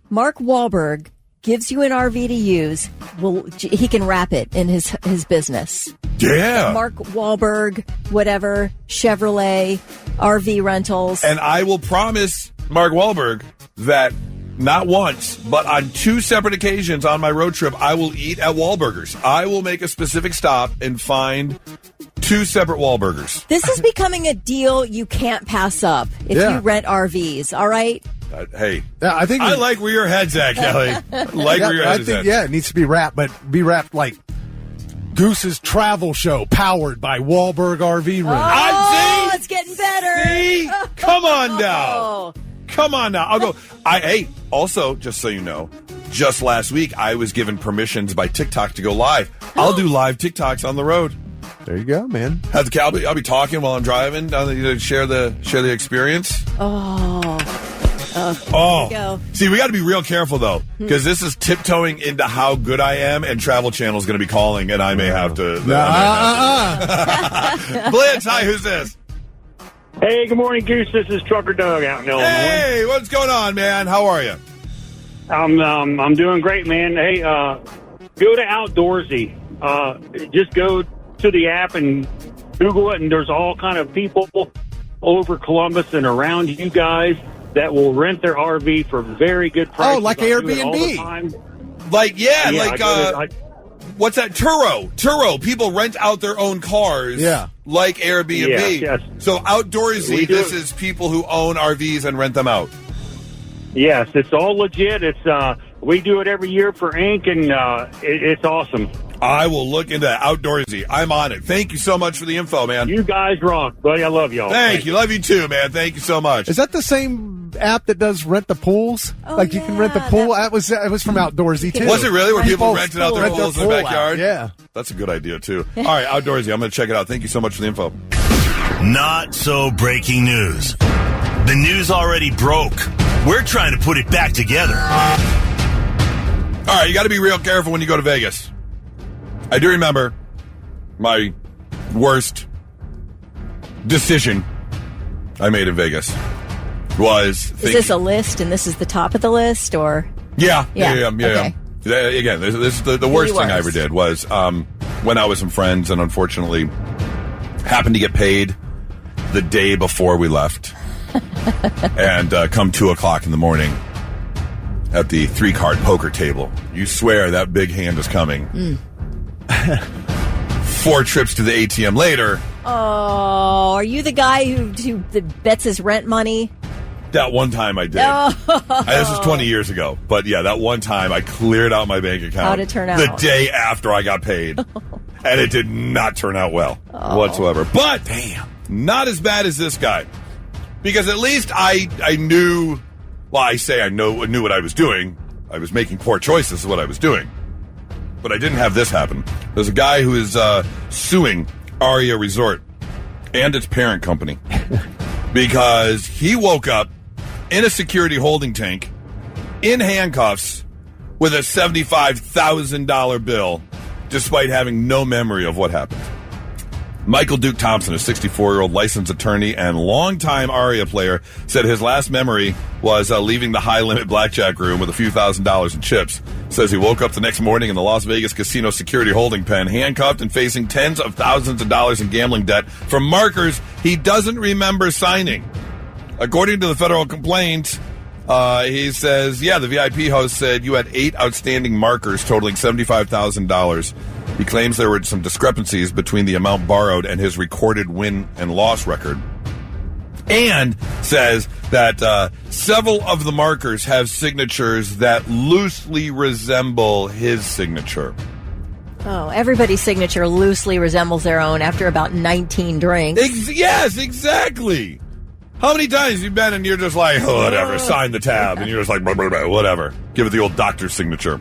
Mark Wahlberg gives you an RV to use. Well, he can wrap it in his business. Yeah. Mark Wahlberg, whatever, Chevrolet, RV rentals. And I will promise Mark Wahlberg that not once, but on 2 separate occasions on my road trip, I will eat at Wahlburgers. I will make a specific stop and find 2 separate Wahlburgers. This is becoming a deal you can't pass up if you rent RVs, all right? Hey, I think I like where your head's at, Kelly. Where your head's at. Yeah, it needs to be wrapped, but be wrapped like Goose's travel show powered by Wahlberg RV Room. Oh, it's getting better. See? Come on now. Come on now. I'll go. Also, just so you know, just last week I was given permissions by TikTok to go live. I'll do live TikToks on the road. There you go, man. I'll be talking while I'm driving, share the experience. There you go. See, we got to be real careful though, because this is tiptoeing into how good I am, and Travel Channel is going to be calling, and I may have to. Blitz, hi, who's this? Hey, good morning, Goose. This is Trucker Doug out in Illinois. Hey, what's going on, man? How are you? I'm doing great, man. Hey, go to Outdoorsy. Just go to the app and Google it, and there's all kind of people over Columbus and around you guys that will rent their RV for very good prices. Oh, like Airbnb. What's that? Turo. People rent out their own cars. Yeah. Like Airbnb. Yes. So Outdoorsy, this is people who own RVs and rent them out. Yes, it's all legit. It's we do it every year for Inc., and it's awesome. I will look into Outdoorsy. I'm on it. Thank you so much for the info, man. You guys rock, buddy. I love y'all. Thank you. Love you too, man. Thank you so much. Is that the same app that does rent the pools? You can rent the pool? It was from Outdoorsy, too. Was it really? Where people rented out their pools in the backyard? Yeah. That's a good idea, too. All right, Outdoorsy. I'm going to check it out. Thank you so much for the info. Not so breaking news. The news already broke. We're trying to put it back together. All right, you got to be real careful when you go to Vegas. I do remember my worst decision I made in Vegas was thinking... Is this a list, and this is the top of the list, or...? Yeah. Okay. Again, this is the worst thing I ever did was went out with some friends and unfortunately happened to get paid the day before we left. And come 2 o'clock in the morning at the 3-card poker table. You swear that big hand is coming. 4 trips to the ATM later. Oh, are you the guy who bets his rent money? That one time I did. This was 20 years ago. But yeah, that one time I cleared out my bank account. How'd it turn out? The day after I got paid. And it did not turn out well whatsoever. But not as bad as this guy. Because at least I knew, I knew what I was doing. I was making poor choices is what I was doing. But I didn't have this happen. There's a guy who is suing Aria Resort and its parent company because he woke up in a security holding tank in handcuffs with a $75,000 bill despite having no memory of what happened. Michael Duke Thompson, a 64-year-old licensed attorney and longtime Aria player, said his last memory was leaving the high-limit blackjack room with a few $1,000s in chips. Says he woke up the next morning in the Las Vegas casino security holding pen, handcuffed and facing tens of thousands of dollars in gambling debt from markers he doesn't remember signing. According to the federal complaint, he says, the VIP host said you had 8 outstanding markers totaling $75,000. He claims there were some discrepancies between the amount borrowed and his recorded win and loss record. And says that several of the markers have signatures that loosely resemble his signature. Oh, everybody's signature loosely resembles their own after about 19 drinks. Yes, exactly. How many times have you been and you're just like, oh, whatever, sign the tab, and you're just like, blah, blah, blah, whatever. Give it the old doctor's signature.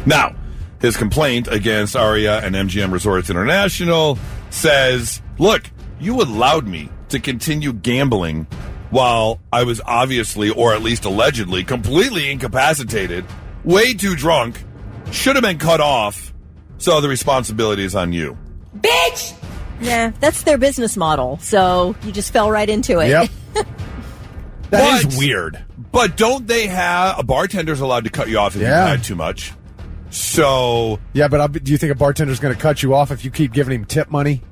Now, his complaint against Aria and MGM Resorts International says, look, you allowed me to continue gambling while I was obviously, or at least allegedly, completely incapacitated, way too drunk, should have been cut off, so the responsibility is on you. Bitch! Yeah, that's their business model, so you just fell right into it. Yep. That is weird. But don't they have... A bartender's allowed to cut you off if you've had too much. So... Yeah, but do you think a bartender's going to cut you off if you keep giving him tip money?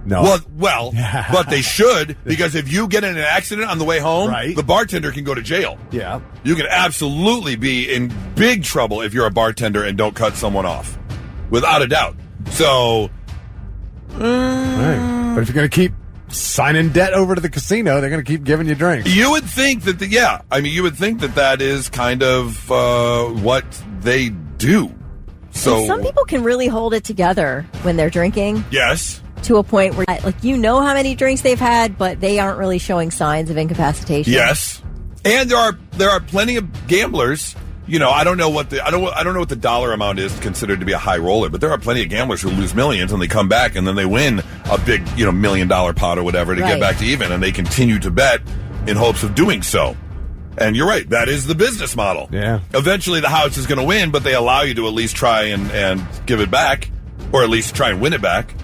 No. Well, but they should, because if you get in an accident on the way home, the bartender can go to jail. Yeah. You can absolutely be in big trouble if you're a bartender and don't cut someone off. Without a doubt. So... Right. But if you're going to keep signing debt over to the casino, they're going to keep giving you drinks. You would think that, you would think that is kind of what they do. So And some people can really hold it together when they're drinking. Yes. To a point where, like, you know how many drinks they've had, but they aren't really showing signs of incapacitation. Yes. And there are plenty of gamblers. You know, I don't know what the dollar amount is considered to be a high roller, but there are plenty of gamblers who lose millions and they come back and then they win a big, $1 million pot or whatever to get back to even, and they continue to bet in hopes of doing so. And you're right, that is the business model. Yeah. Eventually the house is going to win, but they allow you to at least try and give it back, or at least try and win it back.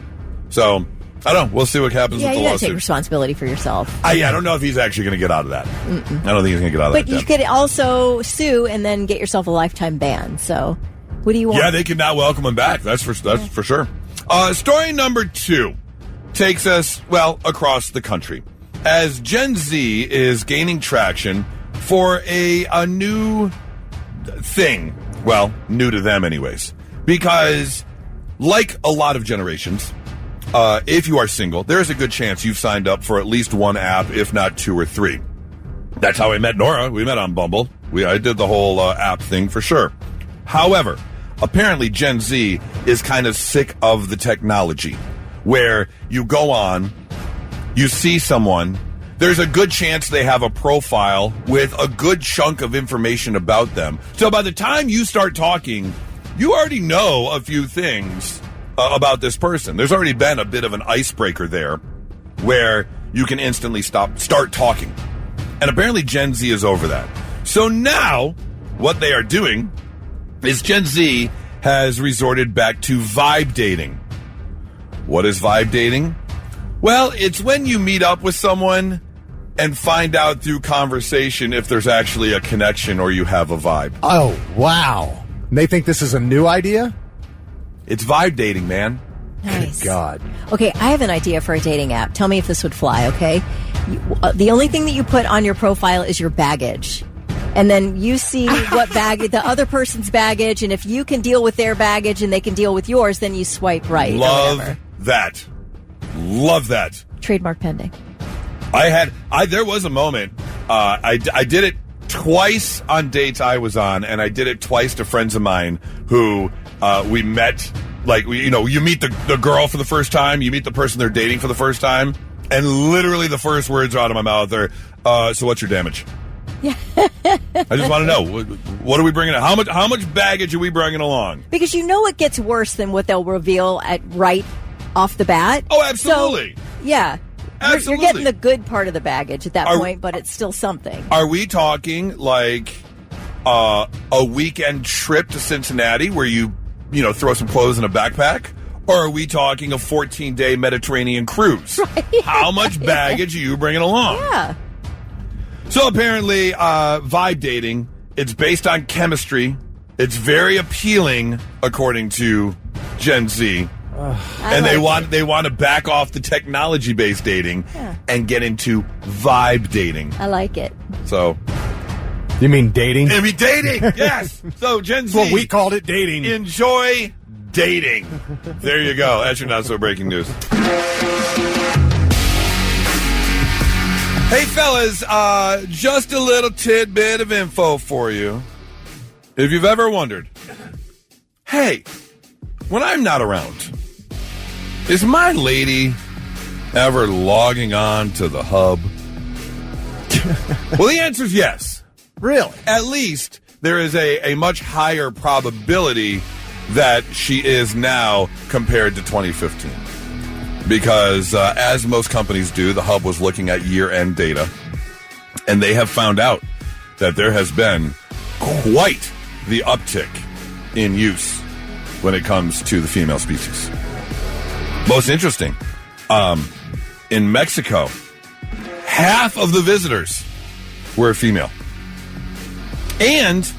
So, I don't know. We'll see what happens with the you gotta lawsuit. take responsibility for yourself. I don't know if he's actually going to get out of that. I don't think he's going to get out of that. But you could also sue and then get yourself a lifetime ban. So, what do you want? Yeah, they could not welcome him back. That's for sure. Story number 2 takes us, across the country. As Gen Z is gaining traction for a new thing. Well, new to them anyways. Because, like a lot of generations... if you are single, there is a good chance you've signed up for at least one app, if not 2 or 3. That's how I met Nora. We met on Bumble. I did the whole app thing for sure. However, apparently Gen Z is kind of sick of the technology, where you go on, you see someone, there's a good chance they have a profile with a good chunk of information about them. So by the time you start talking, you already know a few things about this person. There's already been a bit of an icebreaker there where you can instantly start talking. And apparently Gen Z is over that. So now what they are doing is Gen Z has resorted back to vibe dating. What is vibe dating? Well, it's when you meet up with someone and find out through conversation if there's actually a connection or you have a vibe. Oh, wow. And they think this is a new idea? It's vibe dating, man. Nice. Good God. Okay, I have an idea for a dating app. Tell me if this would fly, okay? The only thing that you put on your profile is your baggage. And then you see what the other person's baggage, and if you can deal with their baggage and they can deal with yours, then you swipe right. Love that. Love that. Trademark pending. There was a moment, I did it twice on dates I was on, and I did it twice to friends of mine who we met, you meet the girl for the first time, you meet the person they're dating for the first time, and literally the first words out of my mouth are, so what's your damage? Yeah. I just want to know, what are we bringing? How much baggage are we bringing along? Because it gets worse than what they'll reveal right off the bat. Oh, absolutely. So, yeah. Absolutely. You're getting the good part of the baggage at that point, but it's still something. Are we talking like a weekend trip to Cincinnati where you throw some clothes in a backpack? Or are we talking a 14-day Mediterranean cruise? Right. How much baggage are you bringing along? Yeah. So apparently, vibe dating, it's based on chemistry. It's very appealing, according to Gen Z. And they want to back off the technology-based dating and get into vibe dating. I like it. So, you mean dating? I mean dating, yes. So Gen Z, well, we called it dating. Enjoy dating. There you go. That's your not so breaking news. Hey fellas, just a little tidbit of info for you. If you've ever wondered, hey, when I'm not around, is my lady ever logging on to the hub? Well, the answer is yes. Really? At least there is a much higher probability that she is now compared to 2015. Because as most companies do, the hub was looking at year-end data, and they have found out that there has been quite the uptick in use when it comes to the female species. Most interesting, in Mexico, half of the visitors were female. And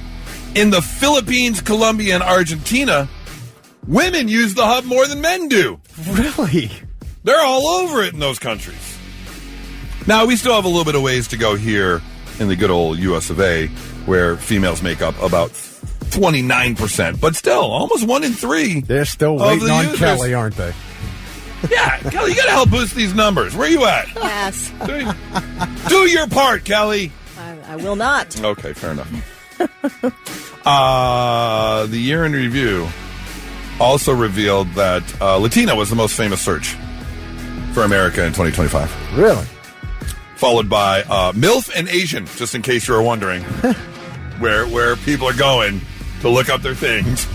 in the Philippines, Colombia, and Argentina, women use the hub more than men do. Really? They're all over it in those countries. Now, we still have a little bit of ways to go here in the good old US of A, where females make up about 29%, but still, almost 1 in 3. They're still waiting on users. Kelly, aren't they? Yeah, Kelly, you got to help boost these numbers. Where you at? Yes. Do your part, Kelly. I will not. Okay, fair enough. The year in review also revealed that Latina was the most famous search for America in 2025. Really? Followed by MILF and Asian, just in case you were wondering where people are going to look up their things.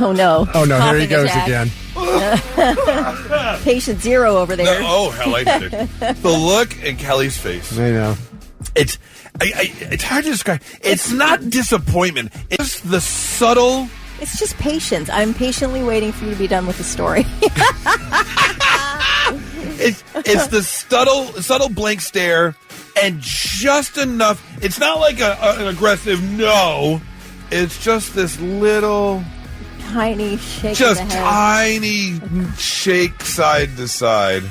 Oh, no. Oh, no, here he Coughing goes attack. again. Patient zero over there. Oh, hell, I did it. The look in Kelly's face. I know. It's hard to describe. It's not disappointment. It's the subtle... It's just patience. I'm patiently waiting for you to be done with the story. It's the subtle blank stare and just enough. It's not like an aggressive no. It's just this little... Tiny shake just of the head. Tiny shake side to side.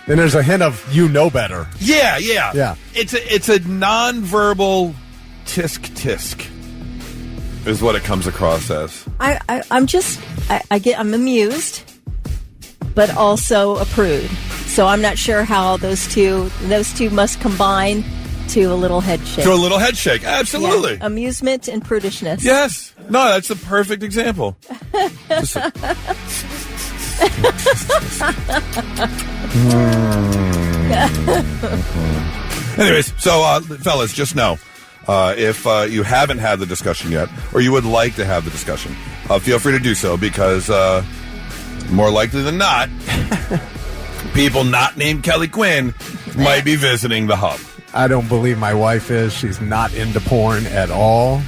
And there's a hint of you know better. Yeah. It's a nonverbal tisk is what it comes across as. I'm amused, but also a prude. So I'm not sure how those two must combine to a little head shake. To a little head shake, absolutely. Yeah. Amusement and prudishness. Yes. No, that's the perfect example. Anyways, so fellas, just know, if you haven't had the discussion yet, or you would like to have the discussion, feel free to do so, because more likely than not, people not named Kelly Quinn might be visiting the hub. I don't believe my wife is. She's not into porn at all.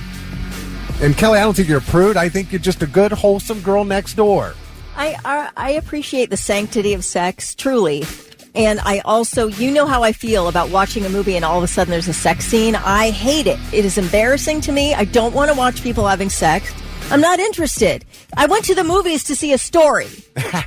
And Kelly, I don't think you're a prude. I think you're just a good, wholesome girl next door. I appreciate the sanctity of sex, truly. And I also, you know how I feel about watching a movie and all of a sudden there's a sex scene. I hate it. It is embarrassing to me. I don't want to watch people having sex. I'm not interested. I went to the movies to see a story,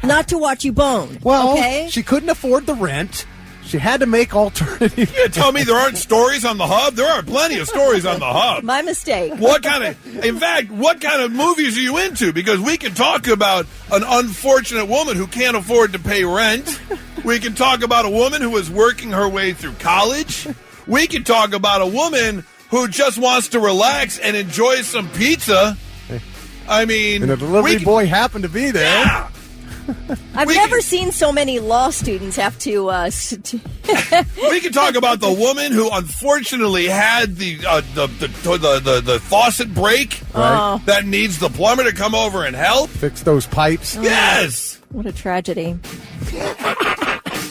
not to watch you bone. Well, okay? She couldn't afford the rent. She had to make alternative. You tell me there aren't stories on the hub? There are plenty of stories on the hub. My mistake. What kind of movies are you into? Because we can talk about an unfortunate woman who can't afford to pay rent. We can talk about a woman who is working her way through college. We can talk about a woman who just wants to relax and enjoy some pizza. I mean... And the delivery boy happened to be there. Yeah. I've never seen so many law students have to... We can talk about the woman who unfortunately had the faucet break that needs the plumber to come over and help. Fix those pipes. Yes! What a tragedy.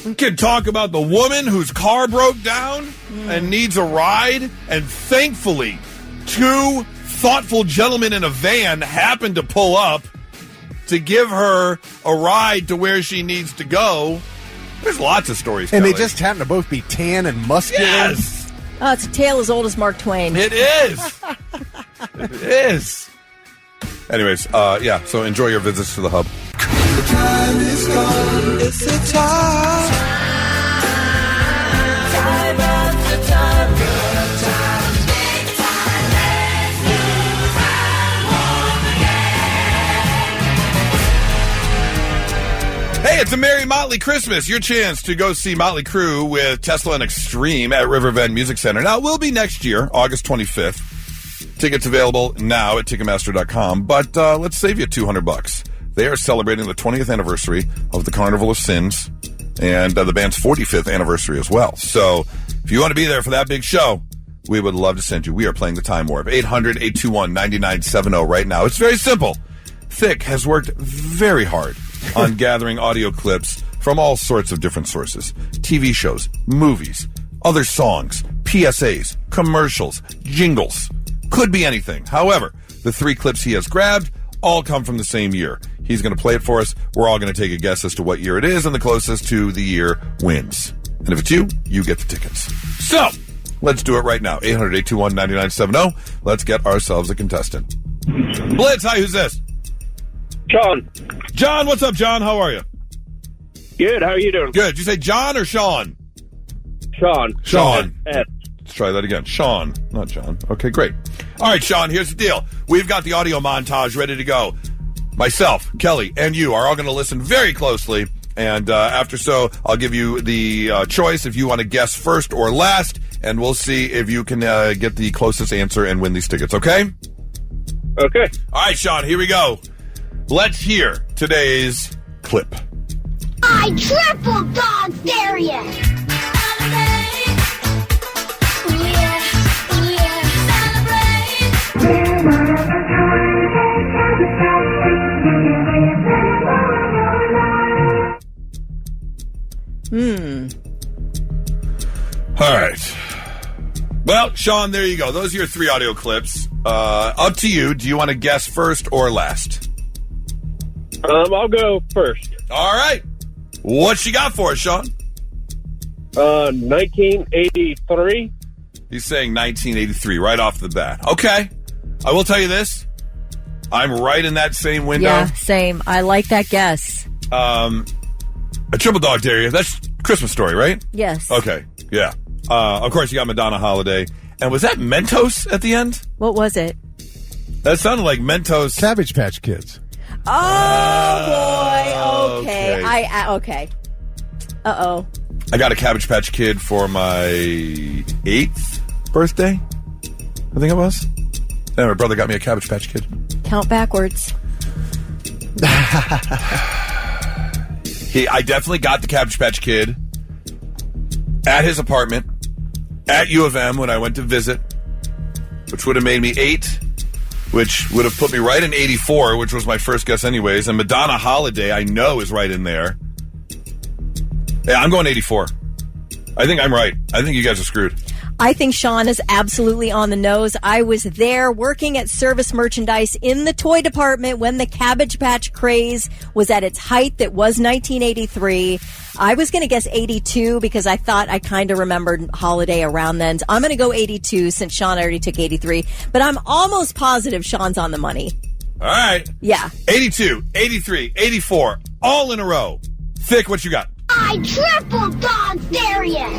We can talk about the woman whose car broke down and needs a ride, and thankfully, 2 thoughtful gentlemen in a van happened to pull up to give her a ride to where she needs to go. There's lots of stories, And Kelly. they just happen to both be tan and muscular. Yes! Oh, it's a tale as old as Mark Twain. It is! It is! Anyways, so enjoy your visits to the hub. The time is gone. It's the time. Time after time. Good times. Big time. Let's lose and warm again. Hey, It's a Merry Motley Christmas. Your chance to go see Motley Crue with Tesla and Extreme at Riverbend Music Center. Now, it will be next year, August 25th. Tickets available now at Ticketmaster.com, but let's save you $200. They are celebrating the 20th anniversary of the Carnival of Sins and the band's 45th anniversary as well. So if you want to be there for that big show, we would love to send you. We are playing the Time Warp. 800-821-9970 right now. It's very simple. Thick has worked very hard on gathering audio clips from all sorts of different sources. TV shows, movies, other songs, PSAs, commercials, jingles. Could be anything. However, the 3 clips he has grabbed all come from the same year. He's going to play it for us. We're all going to take a guess as to what year it is, and the closest to the year wins. And if it's you, you get the tickets. So, let's do it right now. 800-821-9970. Let's get ourselves a contestant. Blitz, hi, who's this? Sean. John, what's up, John? How are you? Good, how are you doing? Good. Did you say John or Sean? Sean. Sean. S. Let's try that again. Sean, not John. Okay, great. All right, Sean, here's the deal. We've got the audio montage ready to go. Myself, Kelly, and you are all going to listen very closely. And after so, I'll give you the choice if you want to guess first or last, and we'll see if you can get the closest answer and win these tickets, okay? Okay. All right, Sean, here we go. Let's hear today's clip. I triple dog dare ya! All right. Well, Sean, there you go. Those are your 3 audio clips. Up to you. Do you want to guess first or last? I'll go first. All right. What you got for us, Sean? 1983. He's saying 1983 right off the bat. Okay. I will tell you this. I'm right in that same window. Yeah, same. I like that guess. A triple dog dare you. That's Christmas Story, right? Yes. Okay. Yeah. Of course, you got Madonna Holiday. And was that Mentos at the end? What was it? That sounded like Mentos. Cabbage Patch Kids. Oh, boy. Okay. okay. Okay. Uh-oh. I got a Cabbage Patch Kid for my 8th birthday. I think it was. And my brother got me a Cabbage Patch Kid. Count backwards. I definitely got the Cabbage Patch Kid at his apartment at U of M when I went to visit, which would have made me 8, which would have put me right in 84, which was my first guess anyways. And Madonna Holiday, I know, is right in there. Yeah, I'm going 84. I think I'm right. I think you guys are screwed. I think Sean is absolutely on the nose. I was there working at Service Merchandise in the toy department when the Cabbage Patch craze was at its height. That was 1983. I was going to guess 82 because I thought I kind of remembered Holiday around then. I'm going to go 82 since Sean already took 83. But I'm almost positive Sean's on the money. All right. Yeah. 82, 83, 84, all in a row. Thick, what you got? I triple dog dare ya!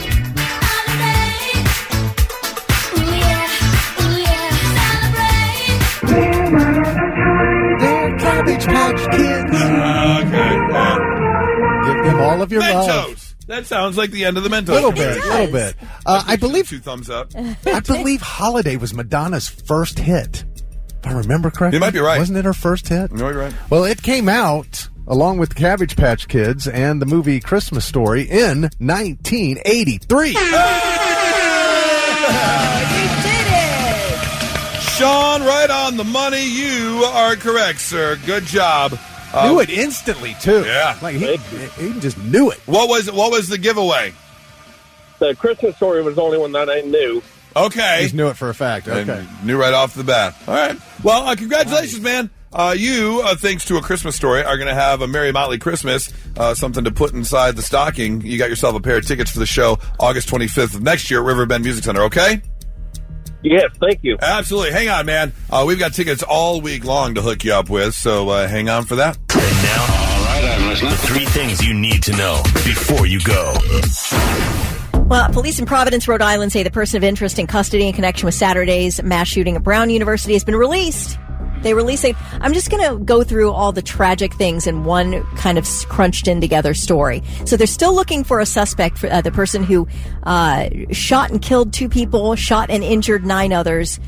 They're Cabbage Patch Kids. Okay. Give them all of your love. Mentos. That sounds like the end of the Mentos. Little bit. I believe 2 thumbs up. I believe Holiday was Madonna's first hit. If I remember correctly. You might be right. Wasn't it her first hit? No, you're right. Well, it came out along with Cabbage Patch Kids and the movie Christmas Story in 1983. You did it! Sean, right on the money. You are correct, sir. Good job. Knew it instantly, too. Yeah. Like he just knew it. What was the giveaway? The Christmas Story was the only one that I knew. Okay. He just knew it for a fact. Okay. And knew right off the bat. All right. Well, congratulations, man. You, thanks to A Christmas Story, are going to have a Merry Motley Christmas, something to put inside the stocking. You got yourself a pair of tickets for the show August 25th of next year at Riverbend Music Center, okay? Yes, thank you. Absolutely. Hang on, man. We've got tickets all week long to hook you up with, so hang on for that. And now, all right, I'm listening. The 3 things you need to know before you go. Well, police in Providence, Rhode Island say the person of interest in custody in connection with Saturday's mass shooting at Brown University has been released. They release I'm just going to go through all the tragic things in one kind of crunched in together story. So they're still looking for a suspect, for the person who shot and killed 2 people, shot and injured 9 others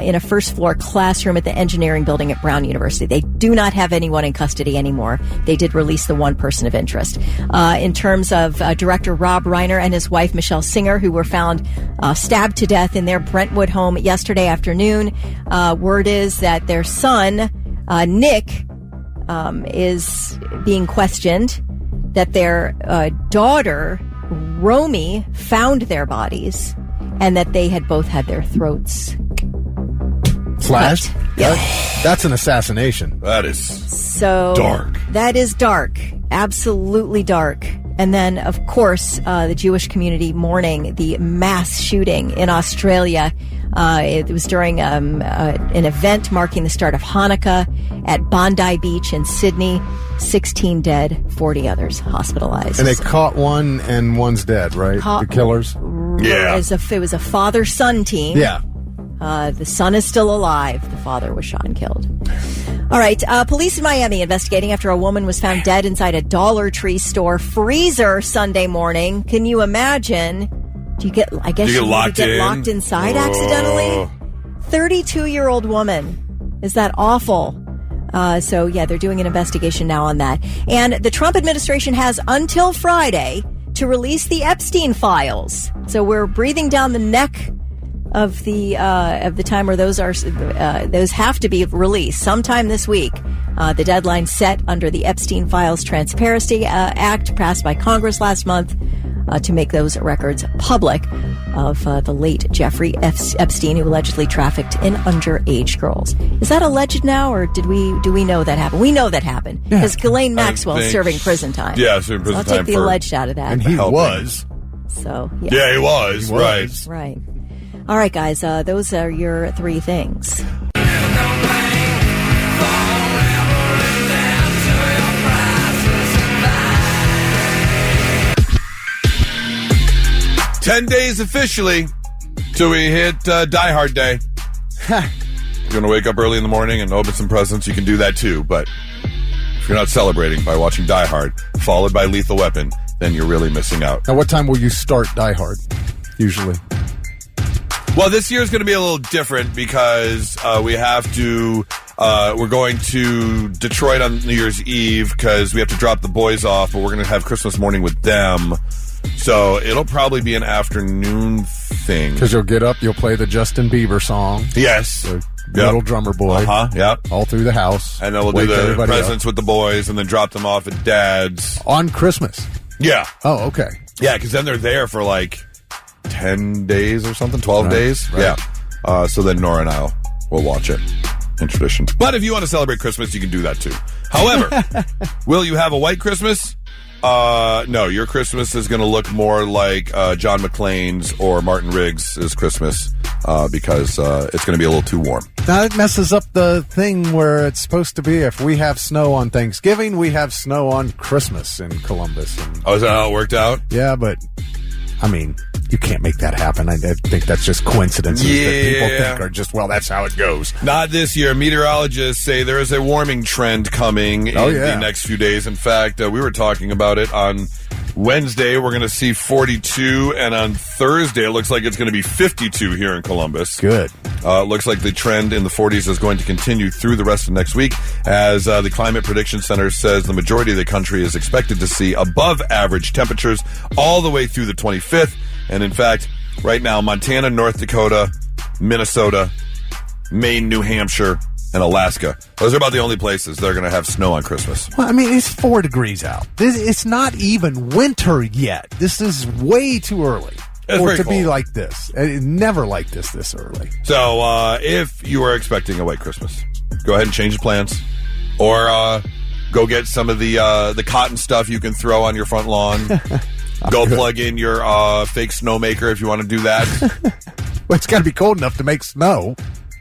in a first floor classroom at the engineering building at Brown University. They do not have anyone in custody anymore. They did release the one person of interest. In terms of director Rob Reiner and his wife Michelle Singer, who were found stabbed to death in their Brentwood home yesterday afternoon. Word is that their son, Nick, is being questioned, that their daughter, Romy, found their bodies, and that they had both had their throats slashed. Yeah. That's an assassination. That is so dark. That is dark. Absolutely dark. And then, of course, the Jewish community mourning the mass shooting in Australia. It was during an event marking the start of Hanukkah at Bondi Beach in Sydney. 16 dead, 40 others hospitalized. And they caught one, and one's dead, right? The killers? Yeah. It was a father-son team. Yeah. The son is still alive. The father was shot and killed. All right. Police in Miami investigating after a woman was found dead inside a Dollar Tree store freezer Sunday morning. Can you imagine? Do you get locked inside accidentally? 32-year-old woman. Is that awful? So, yeah, they're doing an investigation now on that. And the Trump administration has until Friday to release the Epstein files. So we're breathing down the neck of the time where those have to be released sometime this week. The deadline set under the Epstein Files Transparency Act passed by Congress last month to make those records public of the late Jeffrey Epstein, who allegedly trafficked in underage girls. Is that alleged now, or do we know that happened? We know that happened because Ghislaine Maxwell is serving prison time. Yeah, serving prison time. I'll take the for alleged out of that. And he was. So yeah, he was. Right. Right. All right, guys. Those are your 3 things. Ten days officially till we hit Die Hard Day. You're going to wake up early in the morning and open some presents. You can do that too. But if you're not celebrating by watching Die Hard, followed by Lethal Weapon, then you're really missing out. Now, what time will you start Die Hard, usually? Well, this year is going to be a little different because we have to... we're going to Detroit on New Year's Eve because we have to drop the boys off, but we're going to have Christmas morning with them. So it'll probably be an afternoon thing. Because you'll get up, you'll play the Justin Bieber song. Yes. The Little Drummer Boy. Yep. All through the house. And then we'll do the presents with the boys and then drop them off at Dad's. On Christmas? Yeah. Oh, okay. Yeah, because then they're there for like 10 days or something, 12 days. Right. Yeah. So then Nora and I will watch it in tradition. But if you want to celebrate Christmas, you can do that too. However, will you have a white Christmas? No, your Christmas is going to look more like John McClane's or Martin Riggs' Christmas because it's going to be a little too warm. That messes up the thing where it's supposed to be if we have snow on Thanksgiving, we have snow on Christmas in Columbus. Oh, is that how it worked out? Yeah, but, I mean, you can't make that happen. I think that's just coincidences that people think are just, well, that's how it goes. Not this year. Meteorologists say there is a warming trend coming in the next few days. In fact, we were talking about it on Wednesday. We're going to see 42, and on Thursday, it looks like it's going to be 52 here in Columbus. Good. It looks like the trend in the 40s is going to continue through the rest of next week, as the Climate Prediction Center says the majority of the country is expected to see above average temperatures all the way through the 25th. And in fact, right now, Montana, North Dakota, Minnesota, Maine, New Hampshire, and Alaska. Those are about the only places that are going to have snow on Christmas. Well, I mean, it's 4 degrees out. It's not even winter yet. This is way too early for it to be like this. It's never like this early. So if you are expecting a white Christmas, go ahead and change your plans. Or go get some of the cotton stuff you can throw on your front lawn. Go plug in your fake snowmaker if you want to do that. Well, it's got to be cold enough to make snow.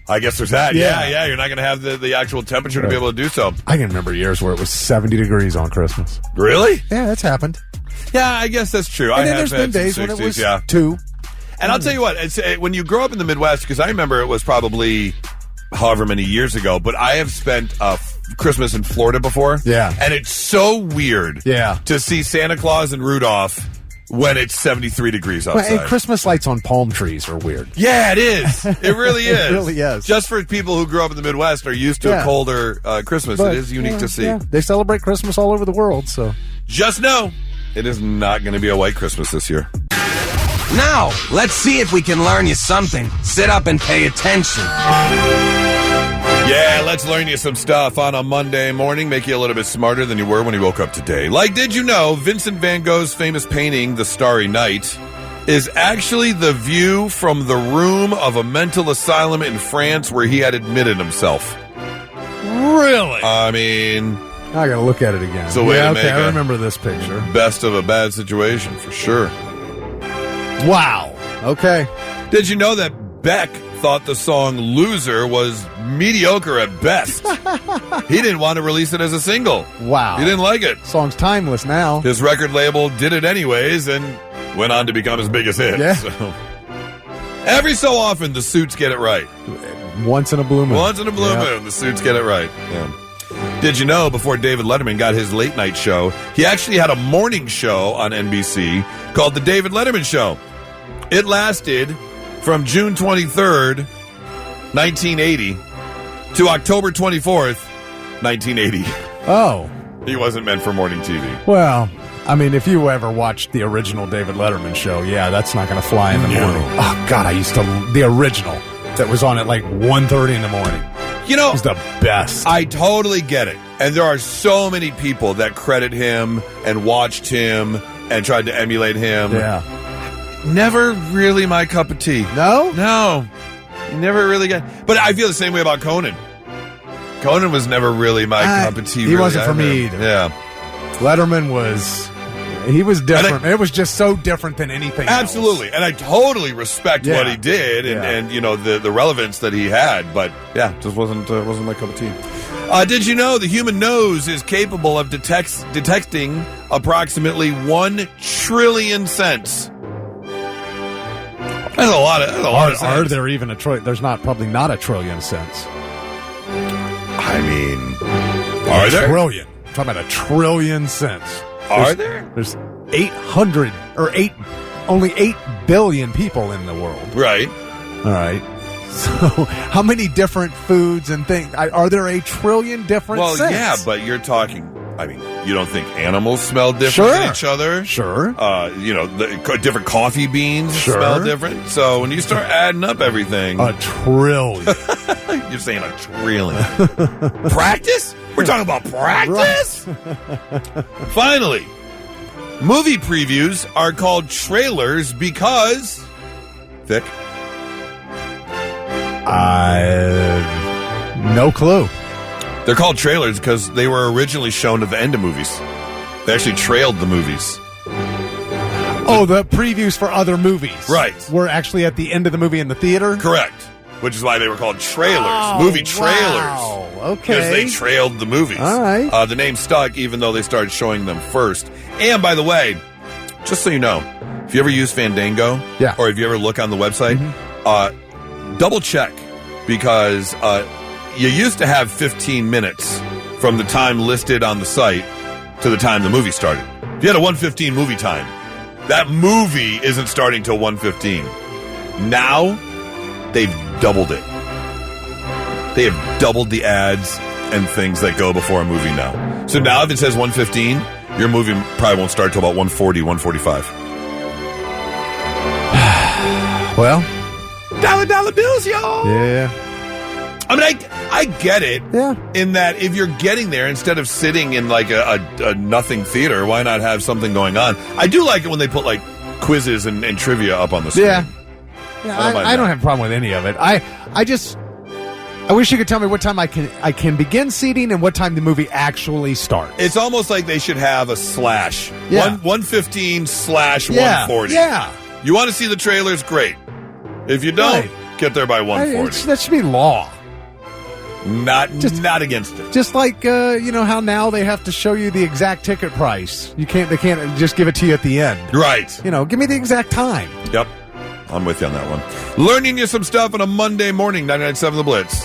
I guess there's that. Yeah. You're not going to have the actual temperature to be able to do so. I can remember years where it was 70 degrees on Christmas. Really? Yeah, that's happened. Yeah, I guess that's true. And then there's been days 60s, when it was 2. And I'll tell you what, when you grow up in the Midwest, because I remember it was probably however many years ago, but I have spent Christmas in Florida before. Yeah. And it's so weird to see Santa Claus and Rudolph when it's 73 degrees outside. And Christmas lights on palm trees are weird. Yeah, it is. It really is. It really is. Just for people who grew up in the Midwest are used to a colder Christmas. But, it is unique to see. Yeah. They celebrate Christmas all over the world, so. Just know, it is not going to be a white Christmas this year. Now, let's see if we can learn you something. Sit up and pay attention. Yeah, let's learn you some stuff on a Monday morning, make you a little bit smarter than you were when you woke up today. Like, did you know Vincent van Gogh's famous painting, The Starry Night, is actually the view from the room of a mental asylum in France where he had admitted himself? Really? I mean, I gotta look at it again. It's a way to make I remember this picture. Best of a bad situation, for sure. Wow. Okay. Did you know that Beck thought the song Loser was mediocre at best? He didn't want to release it as a single. Wow. He didn't like it. Song's timeless now. His record label did it anyways and went on to become his biggest hit. Yeah. So. Every so often, the Suits get it right. Once in a blue moon. Once in a blue moon, the Suits get it right. Yeah. Did you know before David Letterman got his late night show, he actually had a morning show on NBC called The David Letterman Show? It lasted from June 23rd, 1980 to October 24th, 1980. Oh. He wasn't meant for morning TV. Well, I mean, if you ever watched the original David Letterman show, yeah, that's not going to fly in the morning. Oh, God, I used to... The original that was on at like 1:30 in the morning. You know, it was the best. I totally get it. And there are so many people that credit him and watched him and tried to emulate him. Yeah. Never really my cup of tea. No? No. Never really got... But I feel the same way about Conan. Conan was never really my cup of tea. He wasn't for me either. Yeah. Letterman was... He was different. It was just so different than anything Absolutely. else. And I totally respect what he did and you know, the relevance that he had. But, yeah, just wasn't my cup of tea. Did you know the human nose is capable of detecting approximately 1 trillion scents? That's a lot of scents. Are there even a trillion? There's probably not a trillion cents. I mean, are there? Trillion. I'm talking about a trillion cents. Are there? There's 800 or only 8 billion people in the world. Right. All right. So how many different foods and things? Are there a trillion different scents? Well, yeah, but you're talking... I mean, you don't think animals smell different than each other? Sure. You know, different coffee beans smell different. So when you start adding up everything... A trillion. You're saying a trillion. Practice? We're talking about practice? Finally, movie previews are called trailers because... Vic? No clue. They're called trailers because they were originally shown at the end of movies. They actually trailed the movies. Oh, the previews for other movies. Right. Were actually at the end of the movie in the theater? Correct. Which is why they were called trailers. Movie trailers. Wow. Okay. Because they trailed the movies. All right. The name stuck even though they started showing them first. And by the way, just so you know, if you ever use Fandango, or if you ever look on the website, double check because you used to have 15 minutes from the time listed on the site to the time the movie started. If you had a 1:15 movie time, that movie isn't starting till 1:15. Now, they've doubled it. They have doubled the ads and things that go before a movie now. So now if it says 1:15, your movie probably won't start till about 1:40, 1:45. Well, dollar bills, y'all. Yeah. I mean, I get it. Yeah. In that if you're getting there, instead of sitting in like a nothing theater, why not have something going on? I do like it when they put like quizzes and trivia up on the screen. Yeah. I don't have a problem with any of it. I wish you could tell me what time I can begin seating and what time the movie actually starts. It's almost like they should have a slash. Yeah. 1:15 / 1:40. Yeah. You want to see the trailers? Great. If you don't, get there by 1:40. That should be law. Not against it. Just like you know how now they have to show you the exact ticket price. They can't just give it to you at the end. Right. You know, give me the exact time. Yep. I'm with you on that one. Learning you some stuff on a Monday morning, 99.7 The Blitz.